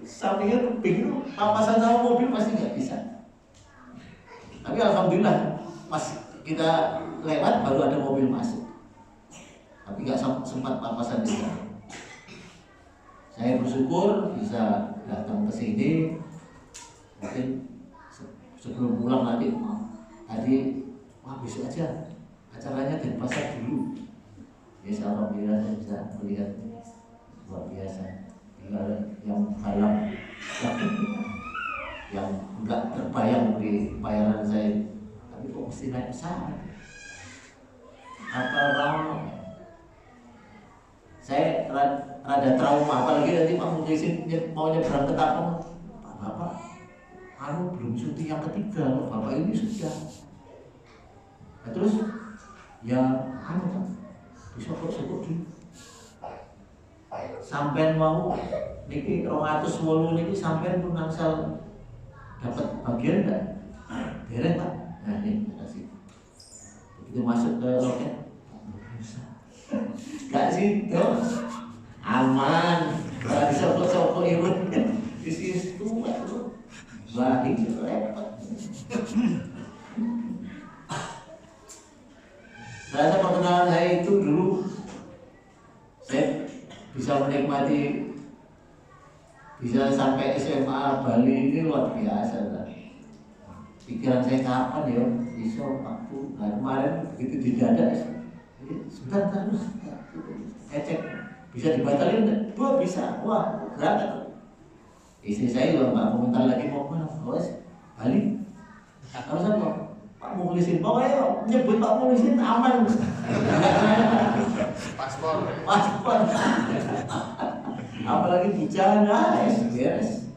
Speaker 6: Sampingnya tebing itu papasan sama mobil pasti nggak bisa. Tapi alhamdulillah pas kita lewat baru ada mobil masuk. Tapi nggak sempat papasan di sana. Saya bersyukur bisa datang ke sini. Mungkin sebelum pulang nanti tadi besok aja acaranya di pasar dulu. Ya alhamdulillah saya bisa melihat luar biasa. Tinggal yang dalam yang enggak terbayang di bayaran saya, tapi kok mesti naik pesawat? Apa ramah? Saya rada trauma, apalagi nanti Pak Mukhlisin mau nyebrang ke Tapang. Pak Bapak, belum syuting yang ketiga, Bapak ini sudah. Nah, terus ya Pak, disokok-sokok dulu. Sampai mau niki 208 niki sampai pun nangsal dapat bagian enggak? Dereng Pak. Nah ini kasih. Begitu masuk ke loket, gak sih tuh aman. Kalau disokok-sokok ibu isi itu baik repot. Rasa perkenalan saya itu dulu saya bisa menikmati, bisa sampai SMA Bali ini luar biasa lah. Pikiran saya kapan ya bisa waktu. Nah kemarin begitu didadak sebentar terus cek bisa dibatalin enggak? Wah bisa, wah berangkat. Istri saya juga nggak komentar lagi mau mana, Bali. Kalau siapa? Pak Mukhlisin, pokoknya nyebut Pak Mukhlisin aman.
Speaker 1: Paspor.
Speaker 6: Apalagi bicara, beres.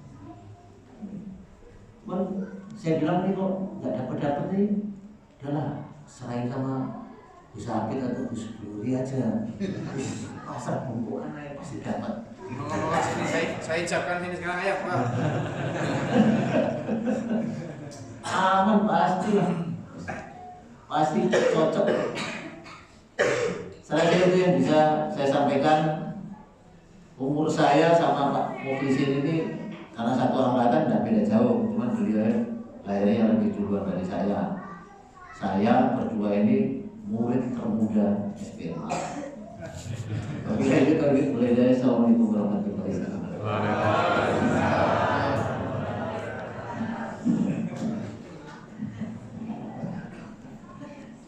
Speaker 6: Saya bilang nih kok nggak dapat nih, udahlah serahin sama Gus Apit atau Gus Glory aja. Pasar bungkuan aja pasti dapat.
Speaker 1: Ngomong-ngomong sini, saya ucapkan sini sekarang aja Pak.
Speaker 6: Aman pasti cocok. Salah satu itu yang bisa saya sampaikan, umur saya sama Pak Mukhlisin ini karena satu angkatan tidak beda jauh, cuman beliau lahirnya yang lebih duluan dari saya. Saya berdua ini murid termuda SPMA. Oke, itu tadi boleh dari. Assalamualaikum warahmatullahi wabarakatuh.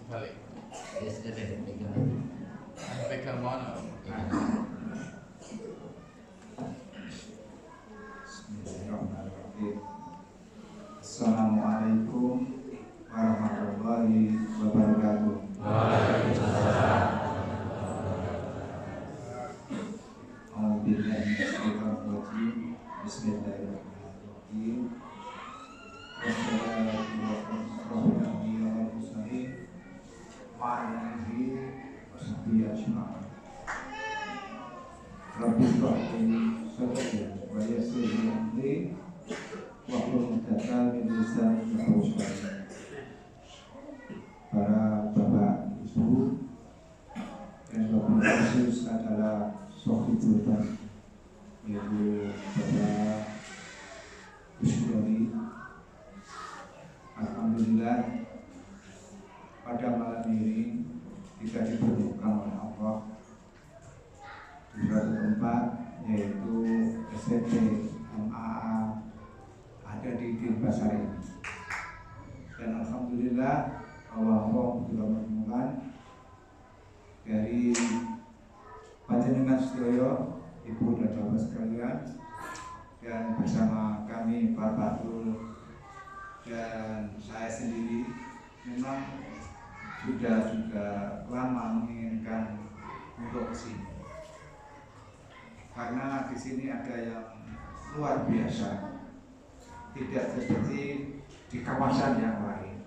Speaker 7: Balik.
Speaker 6: Yes,
Speaker 7: Pegang mana?
Speaker 8: Bismillahirrahmanirrahim. Assalamualaikum warahmatullahi wabarakatuh. Bismillahirrahmanirrahim. Para bapak ibu dan bapak khusus adalah sohibul dan ibu bapak Kusdori. Alhamdulillah pada malam ini kita dipertemukan oleh Allah di suatu tempat, yaitu SMP MAA ada di Denpasar ini. Dan alhamdulillah Allah telah menemukan dari panjenengan sedaya, ibu dan bapak sekalian, dan bersama kami Pak Batul dan saya sendiri memang sudah lama menginginkan untuk kesini, karena di sini ada yang luar biasa, tidak seperti di kawasan yang lain.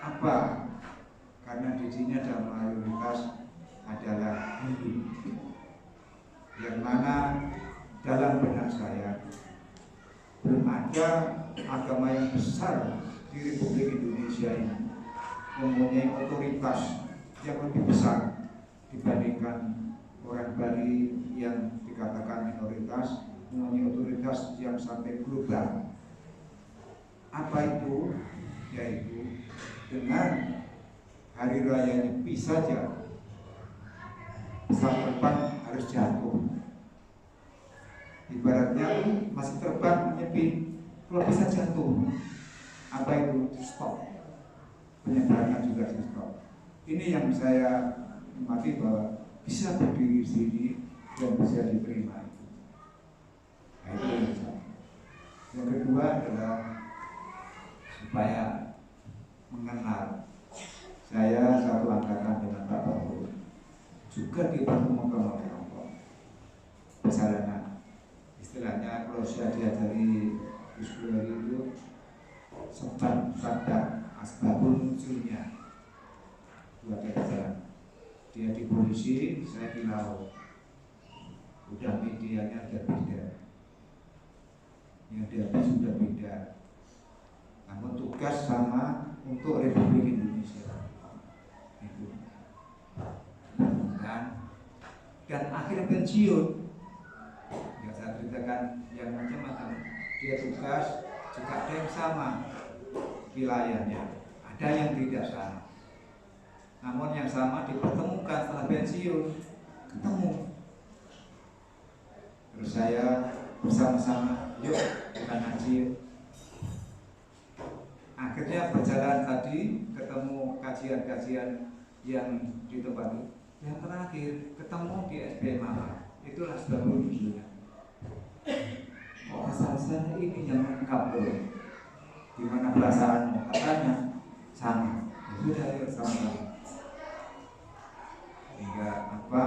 Speaker 8: Apa? Karena di sini ada mayoritas adalah Hindu, yang mana dalam benak saya belum ada agama yang besar di Republik Indonesia ini mempunyai otoritas yang lebih besar dibandingkan orang Bali yang dikatakan minoritas, mempunyai otoritas yang sampai global. Apa itu? Yaitu dengan hari raya Nyepi saja pesawat terbang harus jatuh. Ibaratnya masih terbang menyepi, kalau bisa jatuh, apa itu? Stop. Penyeberangan juga di stop. Ini yang saya nikmati, bahwa bisa berdiri di sini dan bisa diterima. Nah, itu yang satu. Yang kedua adalah supaya mengenal. Saya satu angkatan dengan Pak Batul, juga dipertemukan oleh Allah. Perjalanan, istilahnya kalau saya diajari di sekolah itu sebab sabda asbabun munculnya buat jalan. Dia di polisi, saya di laut. Udah medianya udah beda, yang dia sudah beda. Namun tugas sama untuk Republik Indonesia itu. Dan akhirnya pensiun, yang saya ceritakan yang macam-macam. Dia tugas juga ada yang sama wilayahnya, ada yang tidak sama. Namun yang sama dipertemukan setelah pensiun, ketemu. Terus saya bersama-sama, yuk kita ngaji. Akhirnya berjalan tadi, ketemu kajian-kajian yang di tempat itu. Yang terakhir ketemu di SPMA, itulah sebab munculnya. Kok asal-asalnya ini yang lengkap loh, gimana perasaanmu? Katanya sama, sudah ya sama. Hingga apa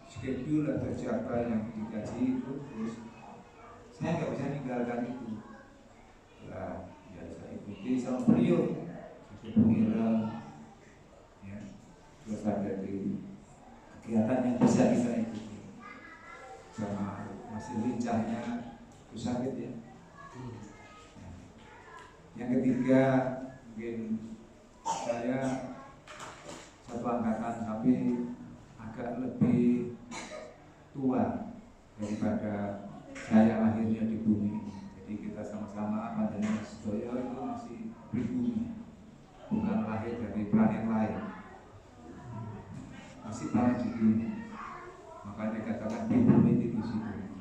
Speaker 8: schedule atau jadwal yang dikaji itu, terus saya nggak bisa ninggalkan itu. Nah, ya saya ikuti sama beliau, itu pengirang, ya, terus ada di kegiatan yang bisa kita ikuti. Sama masih lincahnya itu sakit ya. Yang ketiga, mungkin saya satu angkatan tapi agak lebih tua daripada saya lahirnya di bumi. Jadi kita sama-sama panjenengan sedaya itu masih pribumi, bukan lahir dari planet lain, masih planet di bumi. Makanya dikatakan pribumi itu di situ.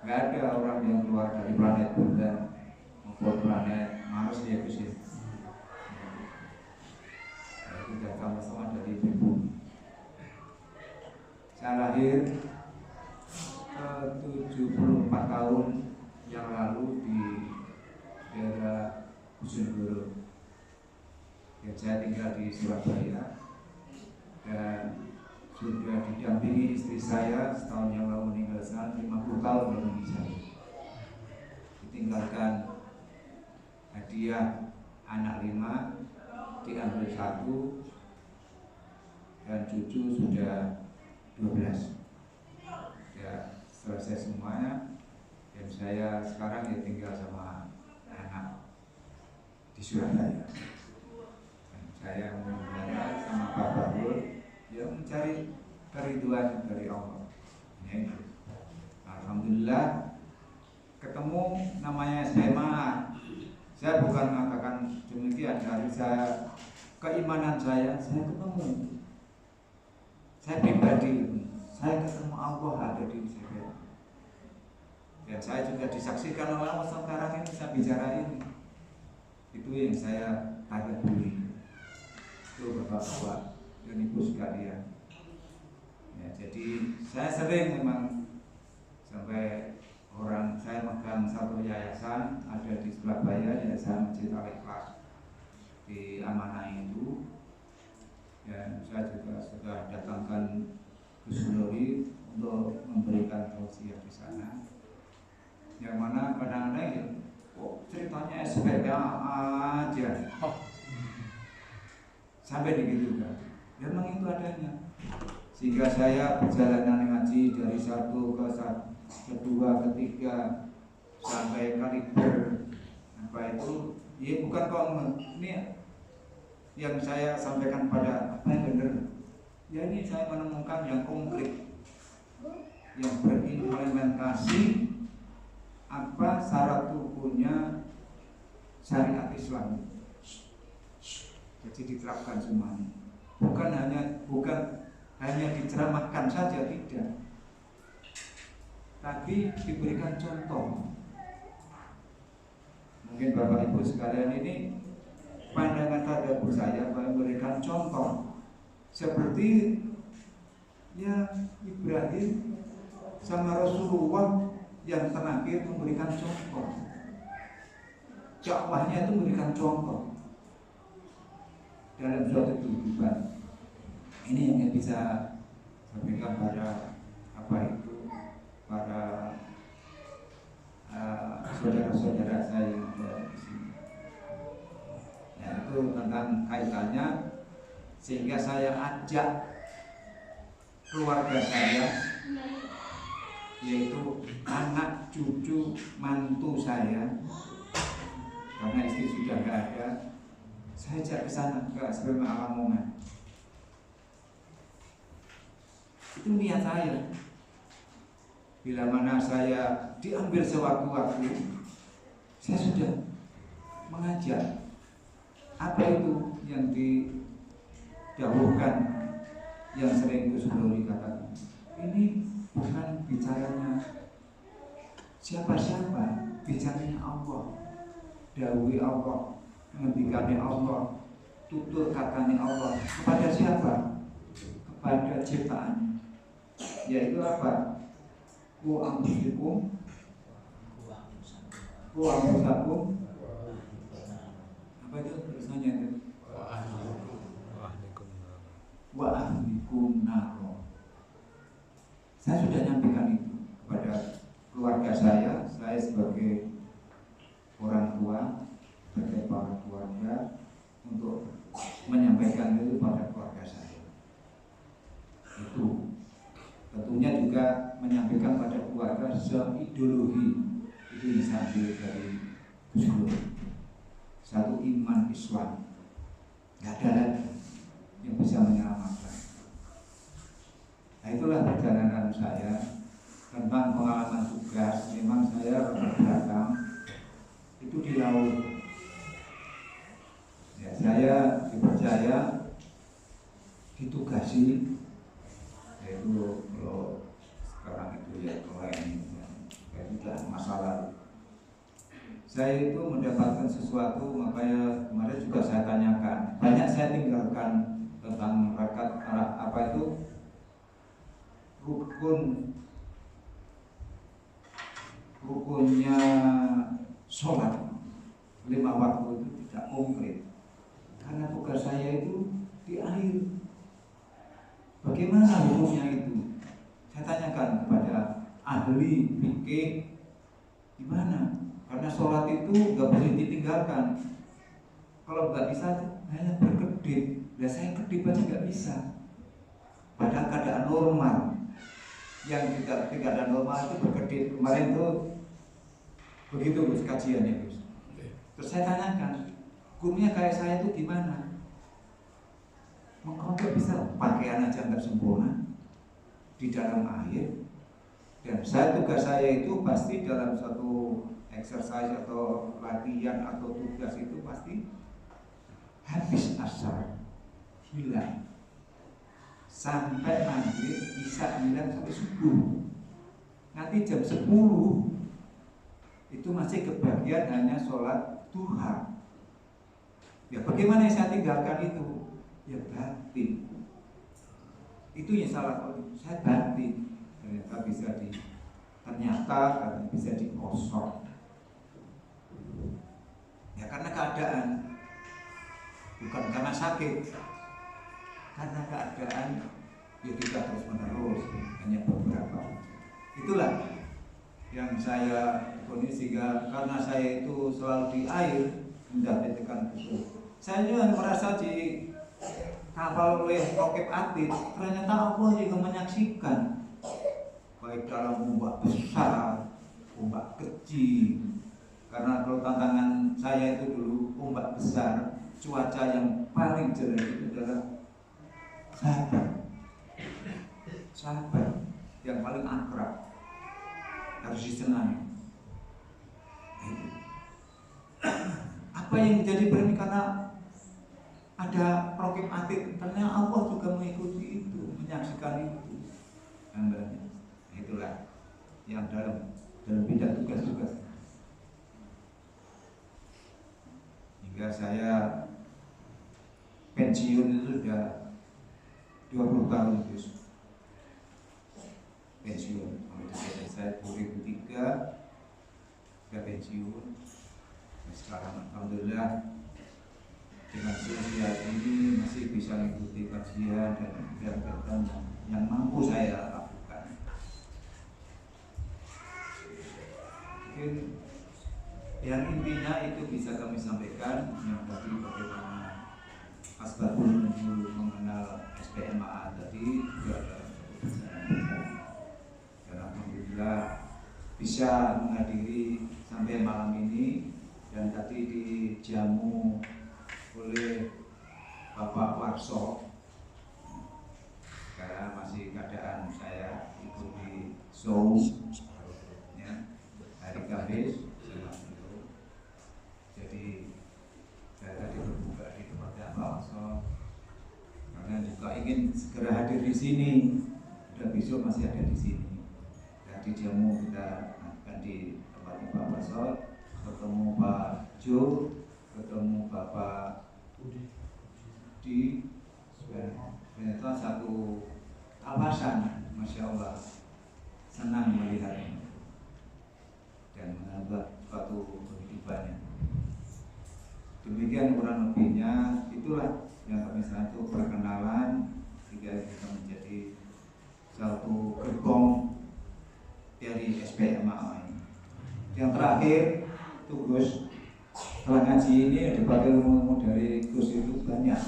Speaker 8: Nggak ada orang yang keluar dari planet bulan maupun planet Mars ya Gus ya. Kita sama-sama dari pribumi. Saya lahir 74 tahun yang lalu di daerah Bojonegoro. Ya, saya tinggal di Surabaya dan sudah didampingi istri saya setahun yang lalu meninggal, 50 tahun mendampingi saya. Ditinggalkan hadiah anak 5, diambil 1 dan cucu sudah 12. Ya, selesai semuanya. Dan saya sekarang ya tinggal sama anak di Surabaya. Dan saya mengenal sama Pak Bahrul, ya mencari keriduan dari Allah. Ya, alhamdulillah ketemu namanya SMA. Saya bukan mengatakan demikian, dari saya keimanan saya ketemu. Saya pribadi, saya ketemu Allah ada di saya. Dan saya juga disaksikan oleh Allah sekarang ini saya bicara ini. Itu yang saya kagumi. Itu Bapak-bapak dan Ibu sekalian. Ya, jadi saya sering memang sampai orang saya megang satu yayasan ada di Surabaya, Yayasan Masjid Al-Ikhlas di Amanah itu. Dan saya juga sudah datangkan Gus Lori untuk memberikan tausiah di sana. Yang mana kadang-kadang ya, ceritanya SPK aja, sampai begitu kan. Memang itu adanya. Sehingga saya perjalanan ngaji dari 1 ke 2 ke 3 sampai kaliber apa itu, ya bukan kok ini yang saya sampaikan pada apa yang benar. Ya ini saya menemukan yang konkret, yang berimplementasi apa syarat hukumnya syariat Islam. Jadi diterapkan semuanya. Bukan hanya diceramahkan saja, tidak. Tapi diberikan contoh. Mungkin Bapak Ibu sekalian ini pandangan tadabbur saya memberikan contoh seperti ya Ibrahim sama Rasulullah yang terakhir memberikan contoh. Dakwahnya itu memberikan contoh dalam suatu kehidupan. Ini yang bisa sampaikan pada para saudara-saudara saya yang ada di sini. Ya, itu tentang kaitannya, sehingga saya ajak keluarga saya, yaitu anak, cucu, mantu saya, karena istri sudah nggak ada, saya ajak ke sana ke Asrama Lamongan. Itu niat saya. Bila mana saya diambil sewaktu-waktu, saya sudah mengajak. Apa itu yang didahulukan, yang sering Gus Lori katakan? Ini bukan bicaranya siapa-siapa, bicaranya Allah. Dawuhi Allah, ngendikane Allah, tutur katanya Allah. Kepada siapa? Kepada ciptaan. Yaitu apa? Ku anfusakum apa itu tulisannya itu? Wa ahlikum naro. Saya sudah nyampaikan itu kepada keluarga saya sebagai orang tua, sebagai para keluarga, untuk menyampaikan itu pada keluarga saya. Itu tentunya juga menyampaikan pada keluarga seideologi. Itu disambil dari Gus Lori. Satu iman Islam, nggak ada lagi yang bisa menyelamatkan. Nah, itulah perjalanan saya tentang pengalaman tugas. Memang saya datang itu di laut. Ya, saya dipercaya ditugasi, yaitu kalau sekarang itu ya keren, ya sudah masalah. Saya itu mendapatkan sesuatu, makanya kemarin juga saya tanyakan. Banyak saya tinggalkan tentang apa itu rukunnya sholat 5 waktu itu tidak konkret. Karena tugas saya itu di air. Bagaimana hukumnya itu? Saya tanyakan kepada ahli fikih, gimana? Karena sholat itu nggak boleh ditinggalkan. Kalau nggak bisa hanya berkedip. Dan saya kedip aja nggak bisa. Pada keadaan normal, yang tidak keadaan normal itu berkedip. Kemarin itu begitu Gus kajiannya Gus. Terus saya tanyakan, hukumnya kayak saya itu gimana? Kalau nggak bisa pakaian aja nggak sempurna di dalam air. Dan tugas saya itu pasti dalam satu exercise atau latihan atau tugas itu pasti habis asar hilang sampai maghrib isya hilang sampai subuh. Nanti jam 10 itu masih kebagian hanya sholat duha. Ya bagaimana yang saya tinggalkan itu? Ya batin. Itu yang salah saya batin. Ternyata bisa dikosong. Ya karena keadaan, bukan karena sakit, karena keadaan ya tidak terus menerus, hanya beberapa. Itulah yang saya kondisi, sehingga karena saya itu selalu di air mendapatkan khusyuk. Saya juga merasa di kapal oleh rokib atlet, ternyata Allah juga menyaksikan, baik dalam ombak besar, ombak kecil. Karena kalau tantangan saya itu dulu ombak besar, cuaca yang paling jelek itu adalah sahabat yang paling akrab harus disenangi. Apa yang menjadi berat karena ada rokib atid, ternyata Allah juga mengikuti itu, menyaksikan itu. Itulah yang dalam bidang tugas-tugas. Hingga saya pensiun itu sudah 20 tahun terus pensiun. Saya 2003 sudah pensiun. Sekarang alhamdulillah dengan usia ini masih bisa mengikuti kajian dan kegiatan yang mampu saya lakukan. Mungkin yang intinya itu bisa kami sampaikan, yang tadi bagaimana asbabul nuzul mengenal SPMA tadi juga ada. Dan alhamdulillah bisa menghadiri sampai malam ini, dan tadi dijamu oleh Bapak Warso karena masih keadaan saya ikut di show ya, hari Kamis. Jadi saya tadi berbuka di tempatnya Pak Warso karena juga ingin segera hadir di sini, dan besok masih ada di sini. Jadi jamu kita akan di tempatnya Pak Warso, ketemu Pak Jo, ketemu Bapak di ternyata satu kawasan, Masya Allah, senang melihatnya dan menambah suatu kehidupannya. Demikian kurang lebihnya, itulah yang kami satu perkenalan sehingga kita menjadi satu gerbong dari SPMA ini. Yang terakhir, Gus, setelah ngaji ini dipakai ilmu dari Gus itu banyak.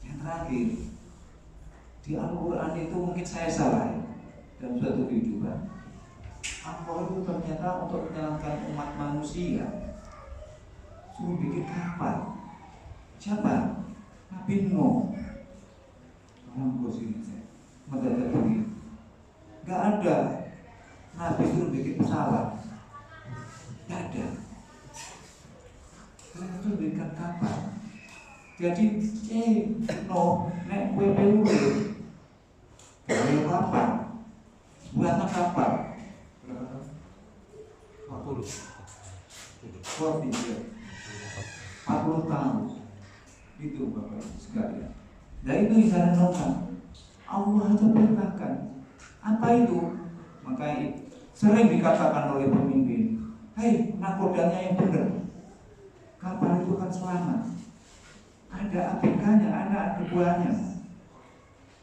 Speaker 8: Yang terakhir, di Al-Quran itu mungkin saya salah dalam suatu kehidupan. Allah itu ternyata untuk menyelamatkan umat manusia suruh bikin kapal. Siapa? Nabi Nuh. Orang Gus ini saya mendadak begini. Gak ada Nabi suruh bikin pesawat. Gak ada. Jadi no nek kowe urip gawe kapal buat kapal 40 tahun itu Bapak sekalian. Dan itu isyarat nongkrong Allah aja perintahkan. Apa itu? Makanya sering dikatakan oleh pemimpin, hei nakodanya yang benar, kapal itu kan selamat, ada ABK-nya, ada buahnya.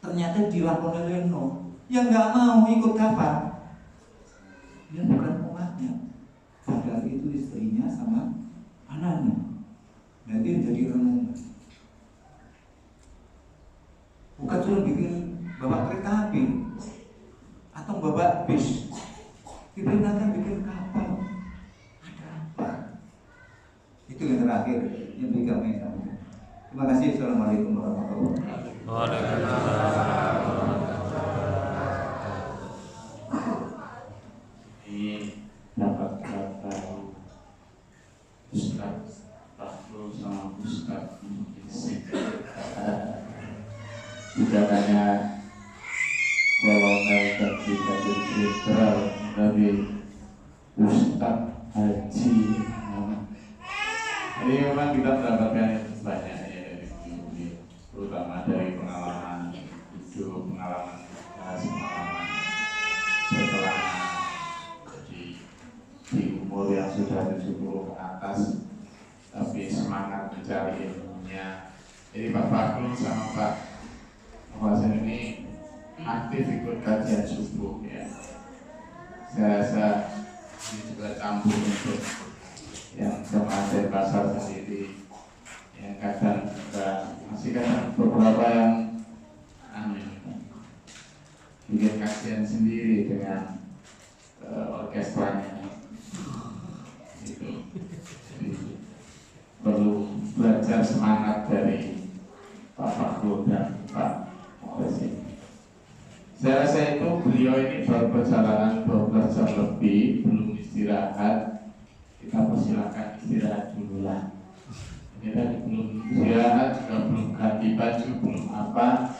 Speaker 8: Ternyata dilakoni Leno yang nggak mau ikut kapal, dia bukan umatnya, padahal itu istrinya sama anaknya. Nanti menjadi renungan. Bukan cuma bikin bawa kereta api atau bawa bis, diperintahkan bikin kapal. Ada apa? Itu yang terakhir yang berikan mereka. Terima kasih. Assalamualaikum warahmatullahi wabarakatuh.
Speaker 4: Waalaikumsalam.
Speaker 1: Ini dapat kata Ustaz Fahrul sama Ustaz Muhsin. Tidak hanya golongan dari jenderal dari Ustaz Haji. Jadi memang kita mendapatkan banyak ya dari beliau, terutama dari pengalaman hidup, pengalaman setelah di umur yang sudah 70 ke atas, tapi semangat mencari ilmunya. Jadi Pak Fahrul sama Pak Hasan ini aktif ikut kajian subuh ya. Saya rasa ini juga campur untuk yang jemaah dari pasar sendiri, yang kadang masih kadang beberapa yang bikin kajian sendiri dengan orkestranya itu. Jadi, perlu belajar semangat dari Pak Fahrul dan Pak Hasan. Saya rasa itu beliau ini baru perjalanan 12 jam lebih, belum istirahat. Kita persilakan istirahat dulu lah. Kita belum istirahat, juga belum ganti baju, belum apa.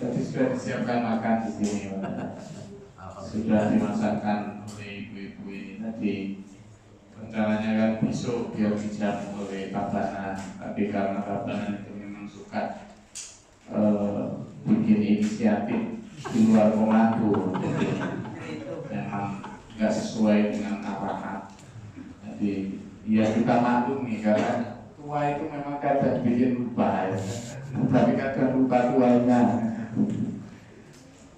Speaker 1: Jadi sudah disiapkan makan di sini. Sudah dimasakkan oleh ibu-ibu ini tadi. Rencananya kan besok biar dijamu oleh Tabanan, tapi karena Tabanan itu memang suka bikin inisiatif di luar komando, jadi memang nggak sesuai dengan arahan. Jadi ya kita maklumi karena tua itu memang kadang bikin lupa ya. Tapi kadang lupa tuanya.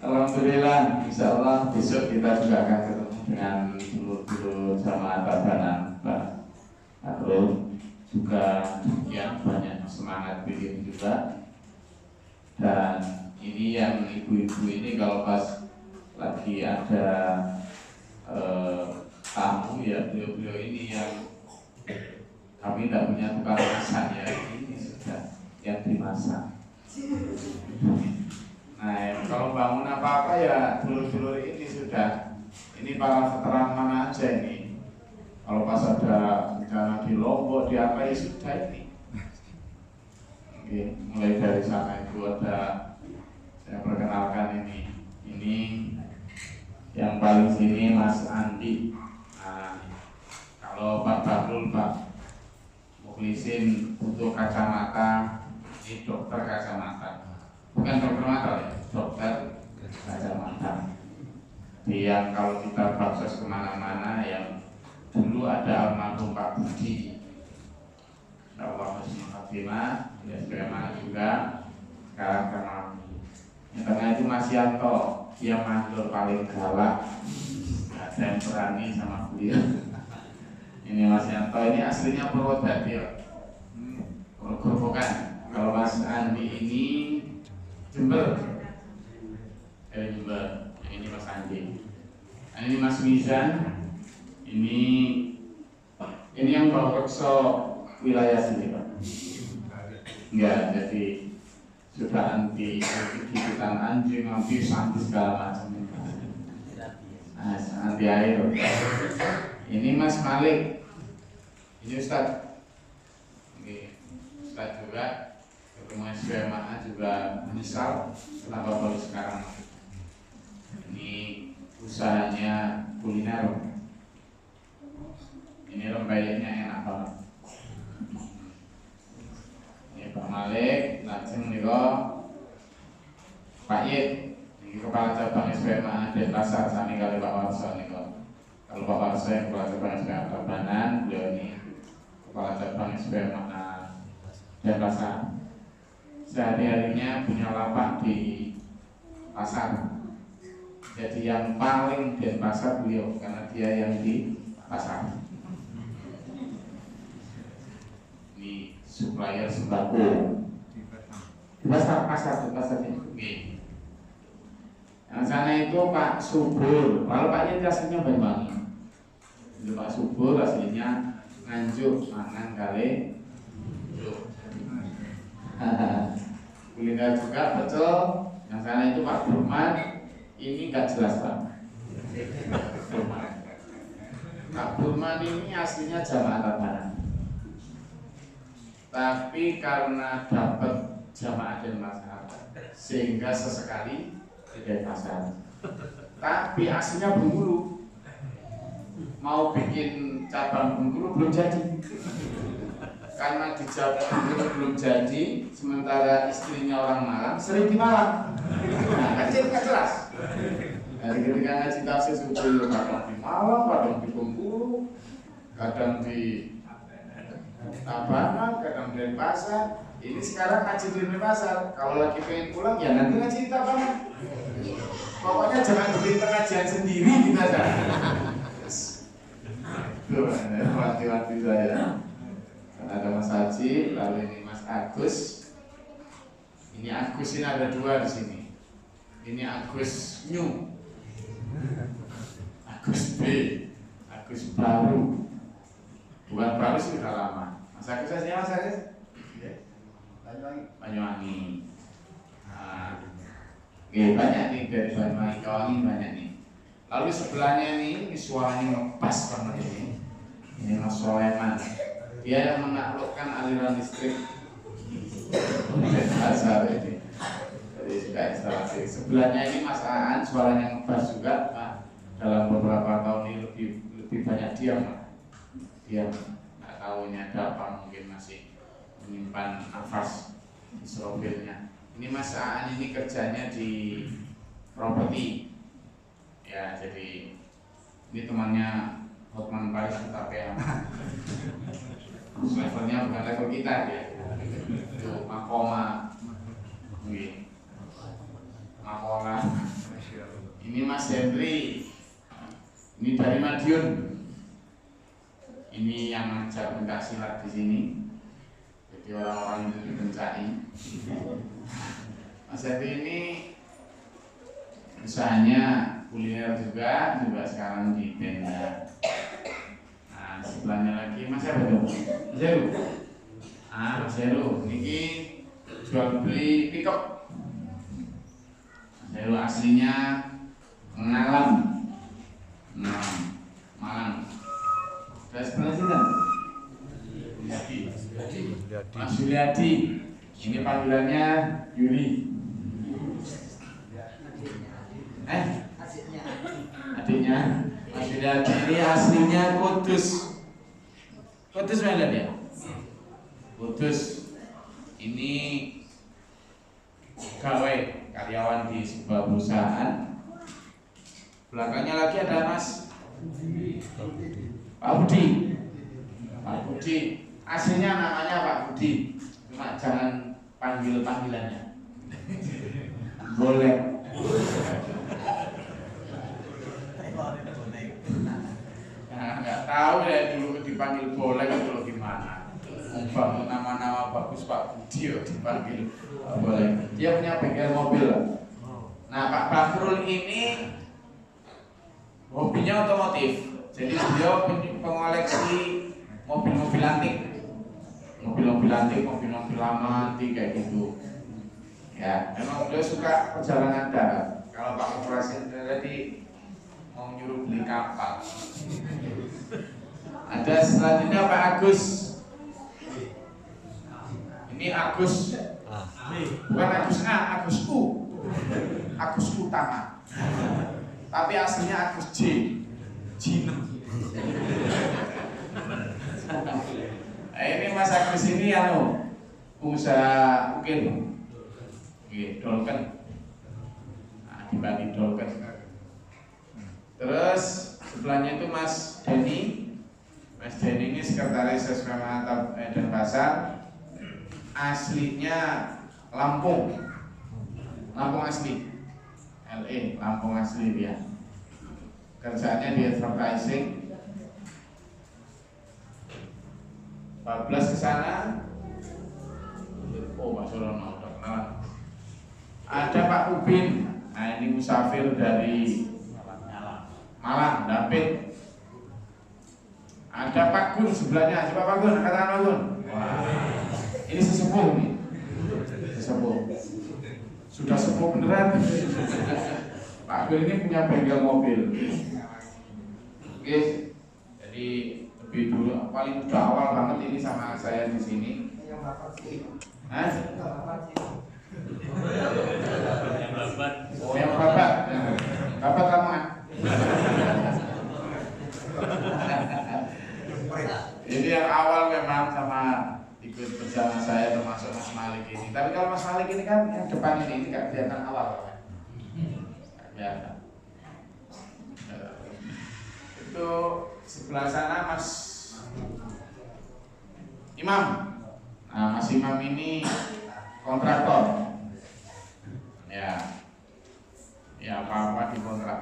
Speaker 1: Alhamdulillah, insya Allah besok kita juga akan ketemu dengan dulu jamaah Tabanan Pak Fahrul juga yang banyak semangat bikin juga. Dan ini yang ibu-ibu ini kalau pas lagi ada tamu ya beliau-beliau ini yang kami tidak punya tukang masak ya, ini sudah yang dimasak. Nah kalau bangun apa-apa ya dulur-dulur ini sudah, ini para veteran mana aja ini. Kalau pas ada bencana di Lombok di apa ya sudah ini. Oke, mulai dari sana itu ada, saya perkenalkan ini yang paling sini Mas Andi. Nah, kalau Pak Fahrul, Pak Mukhlisin butuh kacamata, ini dokter kacamata, bukan dokter mata ya, dokter kacamata. Yang kalau kita proses kemana-mana, yang dulu ada almarhum Pak Budi, Allah Husnul Khatimah, ya sebagaimana juga sekarang kenal. Yang tengah itu Mas Yanto, dia mandor paling galak, ada yang berani sama beliau. Ini Mas Yanto, ini aslinya Purwodadi ya, Grobogan. Kalau Mas Andi ini Jember, Jember. Ini Mas Andi. Nah, ini Mas Mizan, ini yang bawa rekso wilayah sini Pak. Enggak, jadi sudah anti gigitan anjing, anti segala macam. Nah, anti air. Ini Mas Malik, ini Ustaz. Oke. Ustaz juga ketemu SBMA juga menyesal setelah baru sekarang. Ini usahanya kuliner. Ini rembayanya enak banget. Ini Pak Malik, langsung nih Pak Yid, ini kepala cabang SBMA Denpasar, sami kali Pak Warso nih kok. Kalau Pak Warso yang kepala cabang SBMA Tabanan, beliau ini kepala cabang SBMA Denpasar. Sehari-harinya punya lapak di pasar. Jadi yang paling Denpasar beliau karena dia yang di pasar. Ini supplier sembako. Di pasar ini. Yang sana itu Pak Subur. Kalau Pak Yid aslinya Banyuwangi. Itu Pak Subur aslinya Nganjuk, Mangan kali. Kuliner juga betul. Yang sana itu Pak Burman. Ini nggak jelas Pak. Pak Burman ini aslinya jamaah Tabanan. Tapi karena dapat jamaah Denpasar, sehingga sesekali di Denpasar. Tapi aslinya Bengkulu. Mau bikin cabang Bengkulu belum jadi. Karena di Bengkulu belum jadi, sementara istrinya orang Malang, sering di Malang. Nah, kan jadi nggak jelas. Jadi ketika ngaji tafsir subuh, kadang di Malang, kadang di Bengkulu, kadang di Tabanan, kadang di Denpasar. Ini sekarang ngaji di Denpasar. Kalau lagi pengen pulang, ya nanti ngaji di Tabanan. Pokoknya jangan bikin pengajian sendiri kita saja. Tuh, hati-hati saya. Ada Mas Haji, lalu ini Mas Agus. Ini Agus ini ada dua di sini. Ini Agus New, Agus B, Agus baru. Bukan baru sih sudah lama. Mas Agus aslinya Mas Agus? Banyuwangi. Nah, banyak nih dari Banyuwangi banyak nih. Lalu sebelahnya ini suaranya ngepas banget ini. Ini Mas Soleman. Dia yang menaklukkan aliran listrik Denpasar ini. Jadi juga instalasi. Sebelahnya ini Mas Aan, suaranya ngepas juga, Pak. Dalam beberapa tahun ini lebih banyak diam, Pak. Diam. Nggak tahunya apa mungkin masih menyimpan nafas di serobelnya. Ini Mas Aan ini kerjanya di properti. Ya, jadi ini temannya Hotman Paris tapi levelnya bukan level kita ya. Itu Makoma. Makola. Ini Mas Hendri. Ini dari Madiun. Ini yang ngajar pencak silat di sini. Jadi orang-orang itu dipencaki. Mas Hendri ini usahanya kuliner juga sekarang di tenda. Nah, sebelahnya lagi Mas siapa dong? Mas Heru. Mas Heru, ini jual beli pickup. Mas Heru aslinya Ngalam, Malang. Dan sebelah sini Mas Yuliadi. Ini panggilannya Yuli. Adiknya Mas Yuliadi ini aslinya Kudus. Kudus mana dia? Kudus. Ini gawe karyawan di sebuah perusahaan. Belakangnya lagi ada Mas Pak Budi. Pak Budi aslinya namanya Pak Budi, cuma jangan panggil panggilannya. Boleh. Nah, nggak tahu ya dulu dipanggil boleh atau gimana. Bangun nama-nama bagus Pak Budi dipanggil boleh. Dia punya bengkel mobil. Nah, Pak Bakrul ini hobinya otomotif. Jadi beliau pengoleksi mobil-mobil antik. Mobil-mobil antik, mobil-mobil lama antik kayak gitu. Ya, memang beliau suka perjalanan darat. Kalau Pak Operasi tadi mau nyuruh beli kapal. Ada selanjutnya Pak Agus. Ini Agus, bukan Agus A, Agus U, Agus Utama. Tapi aslinya Agus J, Jinem. Nah, ini Mas Agus ini pengusaha mungkin, dolken, dibagi dolken. Terus sebelahnya itu Mas Denny. Mas Denny ini sekretaris SPM dan Pasar. Aslinya Lampung asli, LE, Lampung asli dia. Kerjaannya di advertising. 14 ke sana. Oh, Mas Surono udah kenalan. Ada Pak Ubin. Nah, ini musafir dari Malang, Dampit. Ada Pak Gun sebelahnya. Coba Pak Gun, katakan Pak Gun. Wah, ini sesepuh nih. Sesepuh. Sudah sepuh beneran. Pak Gun ini punya bengkel mobil. Oke, jadi lebih dulu paling udah awal banget ini sama saya di sini. Hah? Oh, yang babat. Babat lama. Ini yang awal memang sama ikut bersama saya termasuk Mas Malik ini. Tapi kalau Mas Malik ini kan yang depan ini nggak kelihatan awal kan? Nggak kelihatan. Itu sebelah sana Mas Imam. Nah, Mas Imam ini kontraktor. Ya apa-apa dikontrak.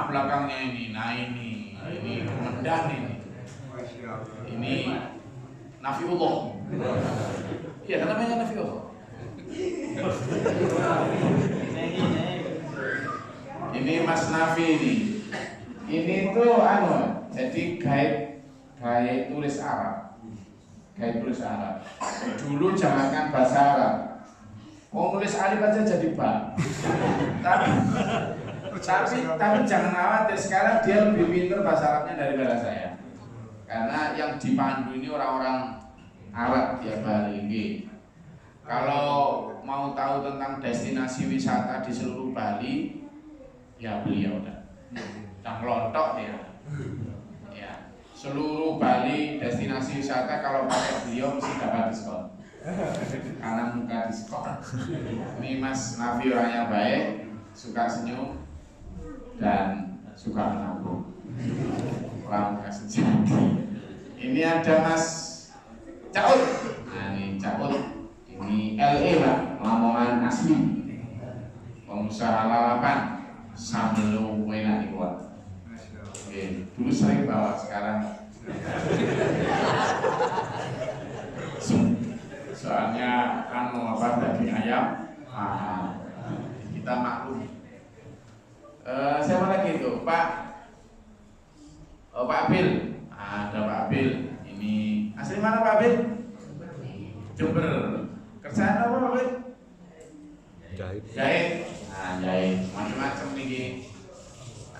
Speaker 1: Belakangnya ini, nah ini komandan ini. Ini Nafiullah. Iya, kan namanya Nafiullah. Ini Mas Nafi ini. Ini tuh jadi guide tulis Arab. Guide tulis Arab. Dulu jangankan bahasa Arab. Nulis alif aja jadi ba. Tapi jangan khawatir, sekarang dia lebih pintar bahasa Arabnya daripada saya. Karena yang dipandu ini orang-orang Arab ya Bali. Kalau mau tahu tentang destinasi wisata di seluruh Bali, ya beliau udah ngelontok ya. Ya, seluruh Bali destinasi wisata kalau pakai beliau mesti dapat diskon. Karena muka diskon. Ini Mas Nafi orangnya baik, suka senyum dan suka menabung. Orang sejati. Ini ada Mas Caut. Nah ini Caut. Ini LE Pak, Lamongan asli. Pengusaha lalapan sambil enak dibuat. Oke, dulu sering bawa, sekarang soalnya daging ayam mahal. Kita maklum. Siapa lagi itu? Pak Bil. Ada Pak Bil. Ini asli mana Pak Bil? Jember. Kerjaan apa Pak Bil? Jahit. Jahit. Macam-macam nih.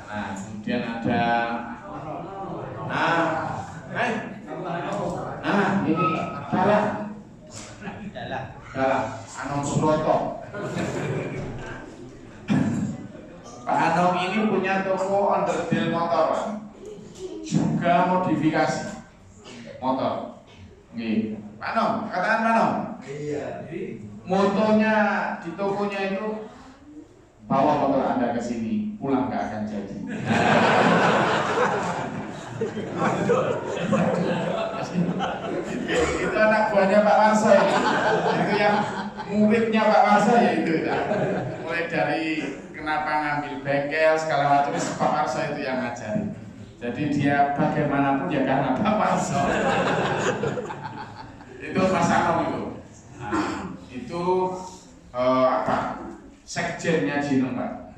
Speaker 1: Nah, kemudian ada ini Dalah Anom Suroto. Pak Anom ini punya toko onderdil motor, juga modifikasi motor. Nih, Pak Anom, katakan Pak Anom. Iya. Motonya di tokonya itu, bawa motor Anda ke sini, pulang nggak akan jadi. Itu anak buahnya Pak Warso ya. Itu yang muridnya Pak Warso ya itu. Mulai dari kenapa ngambil bengkel segala macam, Pak Warso itu yang ngajarin. Jadi dia bagaimanapun ya karena Pak Warso. Itu Mas Anom itu. Nah, itu sekjennya Jinem Pak.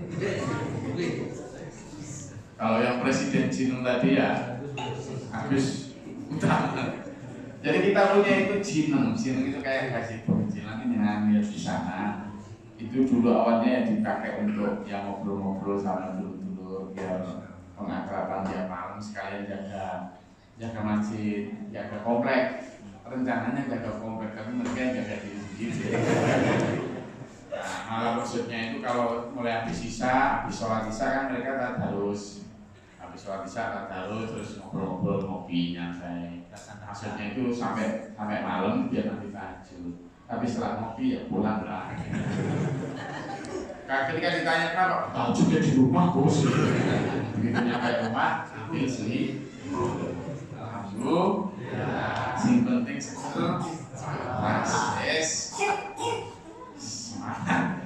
Speaker 1: Kalau yang presiden Jinem tadi ya Agus Utama. Jadi kita punya itu Jinem itu kayak gazebo kecil. Nanti jangan lihat di sana. Itu dulu awalnya dipakai untuk yang ngobrol-ngobrol sama dulur-dulur biar pengakraban tiap malam, sekalian jaga jaga masjid, jaga komplek. Rencananya jaga komplek, tapi mereka yang jaga diri sendiri. Nah, malah maksudnya itu kalau mulai habis sholat isya kan mereka harus habis sholat isya terus ngobrol-ngobrol, ngopi, nyantai. Maksudnya itu sampai malam biar nanti tahajud. Tapi setelah ngopi ya pulang lah. Ketika ditanya kenapa, tahajudnya di rumah bos. Begitu nyampe rumah, ambil sih. Alhamdulillah. Sing penting sekolah. Yes. Semangat.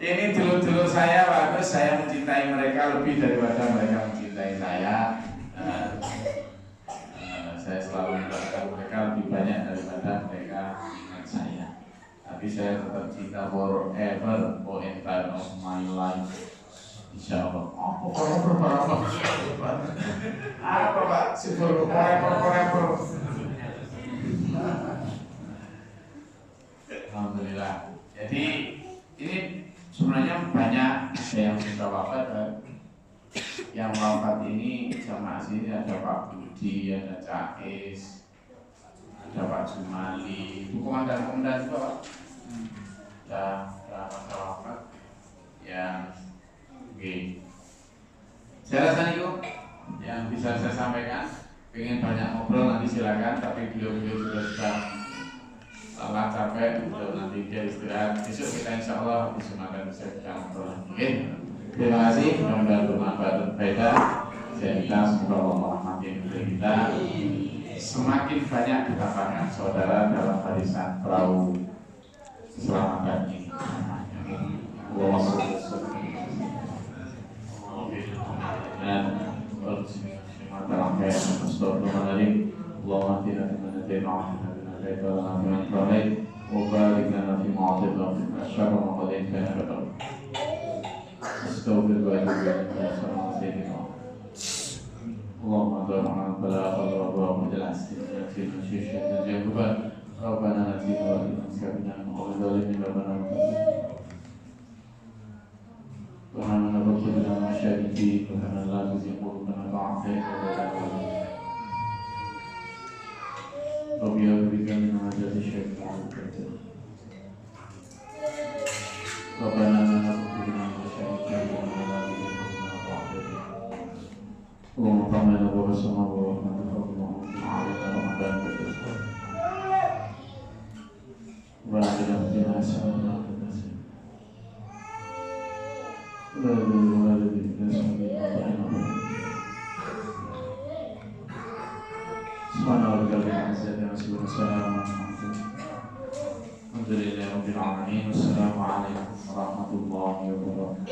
Speaker 1: Ini dulu saya bagus, saya mencintai mereka lebih daripada mereka mencintai saya. Saya selalu mendoakan mereka lebih banyak daripada mereka ingat saya. Tapi saya tetap cinta forever, for entire of my life. Insya Allah. Oh, forever. Apa Pak? Forever. Alhamdulillah. Jadi ini sebenarnya banyak yang sudah wafat kan. Yang wafat ini jamaah sini ada Pak Budi, ada Cak Is, ada Pak Jumali, itu komandan juga Pak. Sudah wafat. Yang saya rasa itu yang bisa saya sampaikan. Pengen banyak ngobrol nanti silakan, tapi beliau sudah lelah capek, untuk nanti dia istirahat. Besok kita insya Allah bisa makan, bisa kita ngobrol lagi. Terima kasih, mudah-mudahan bermanfaat dan faedah. Saya minta semoga Allah merahmati kita. Semakin banyak ditambahkan saudara dalam barisan perahu keselamatan ini. Dan dalam kayak Astagfirullahaladzim, Allahumma tina fi man hadaita wa afina fi man hadaita wa lana fi man tawallait wa barik lana fi ma atayta wa qina syarra ma qadait fa innaka taqdi. Astaghfirullah wa atubu ilaik. Allahumma dharna bala qadra wa jelas fi syai'in jabuban Rabbana atina wa qina adzaban nar wa dzalimin rabbana Tuhan Rabbul Alamin masyarakat Tuhan Allah yang qulubana ta'athir Rabbi berikan minajati syaitan Rabbana Rabbul masyarakat Tuhan Allah yang qulubana ta'athir Allahumma ta'ala wa sallallahu wa rahmatullahi wa barakatuh wa ala alihi Assalamualaikum warahmatullahi wabarakatuh.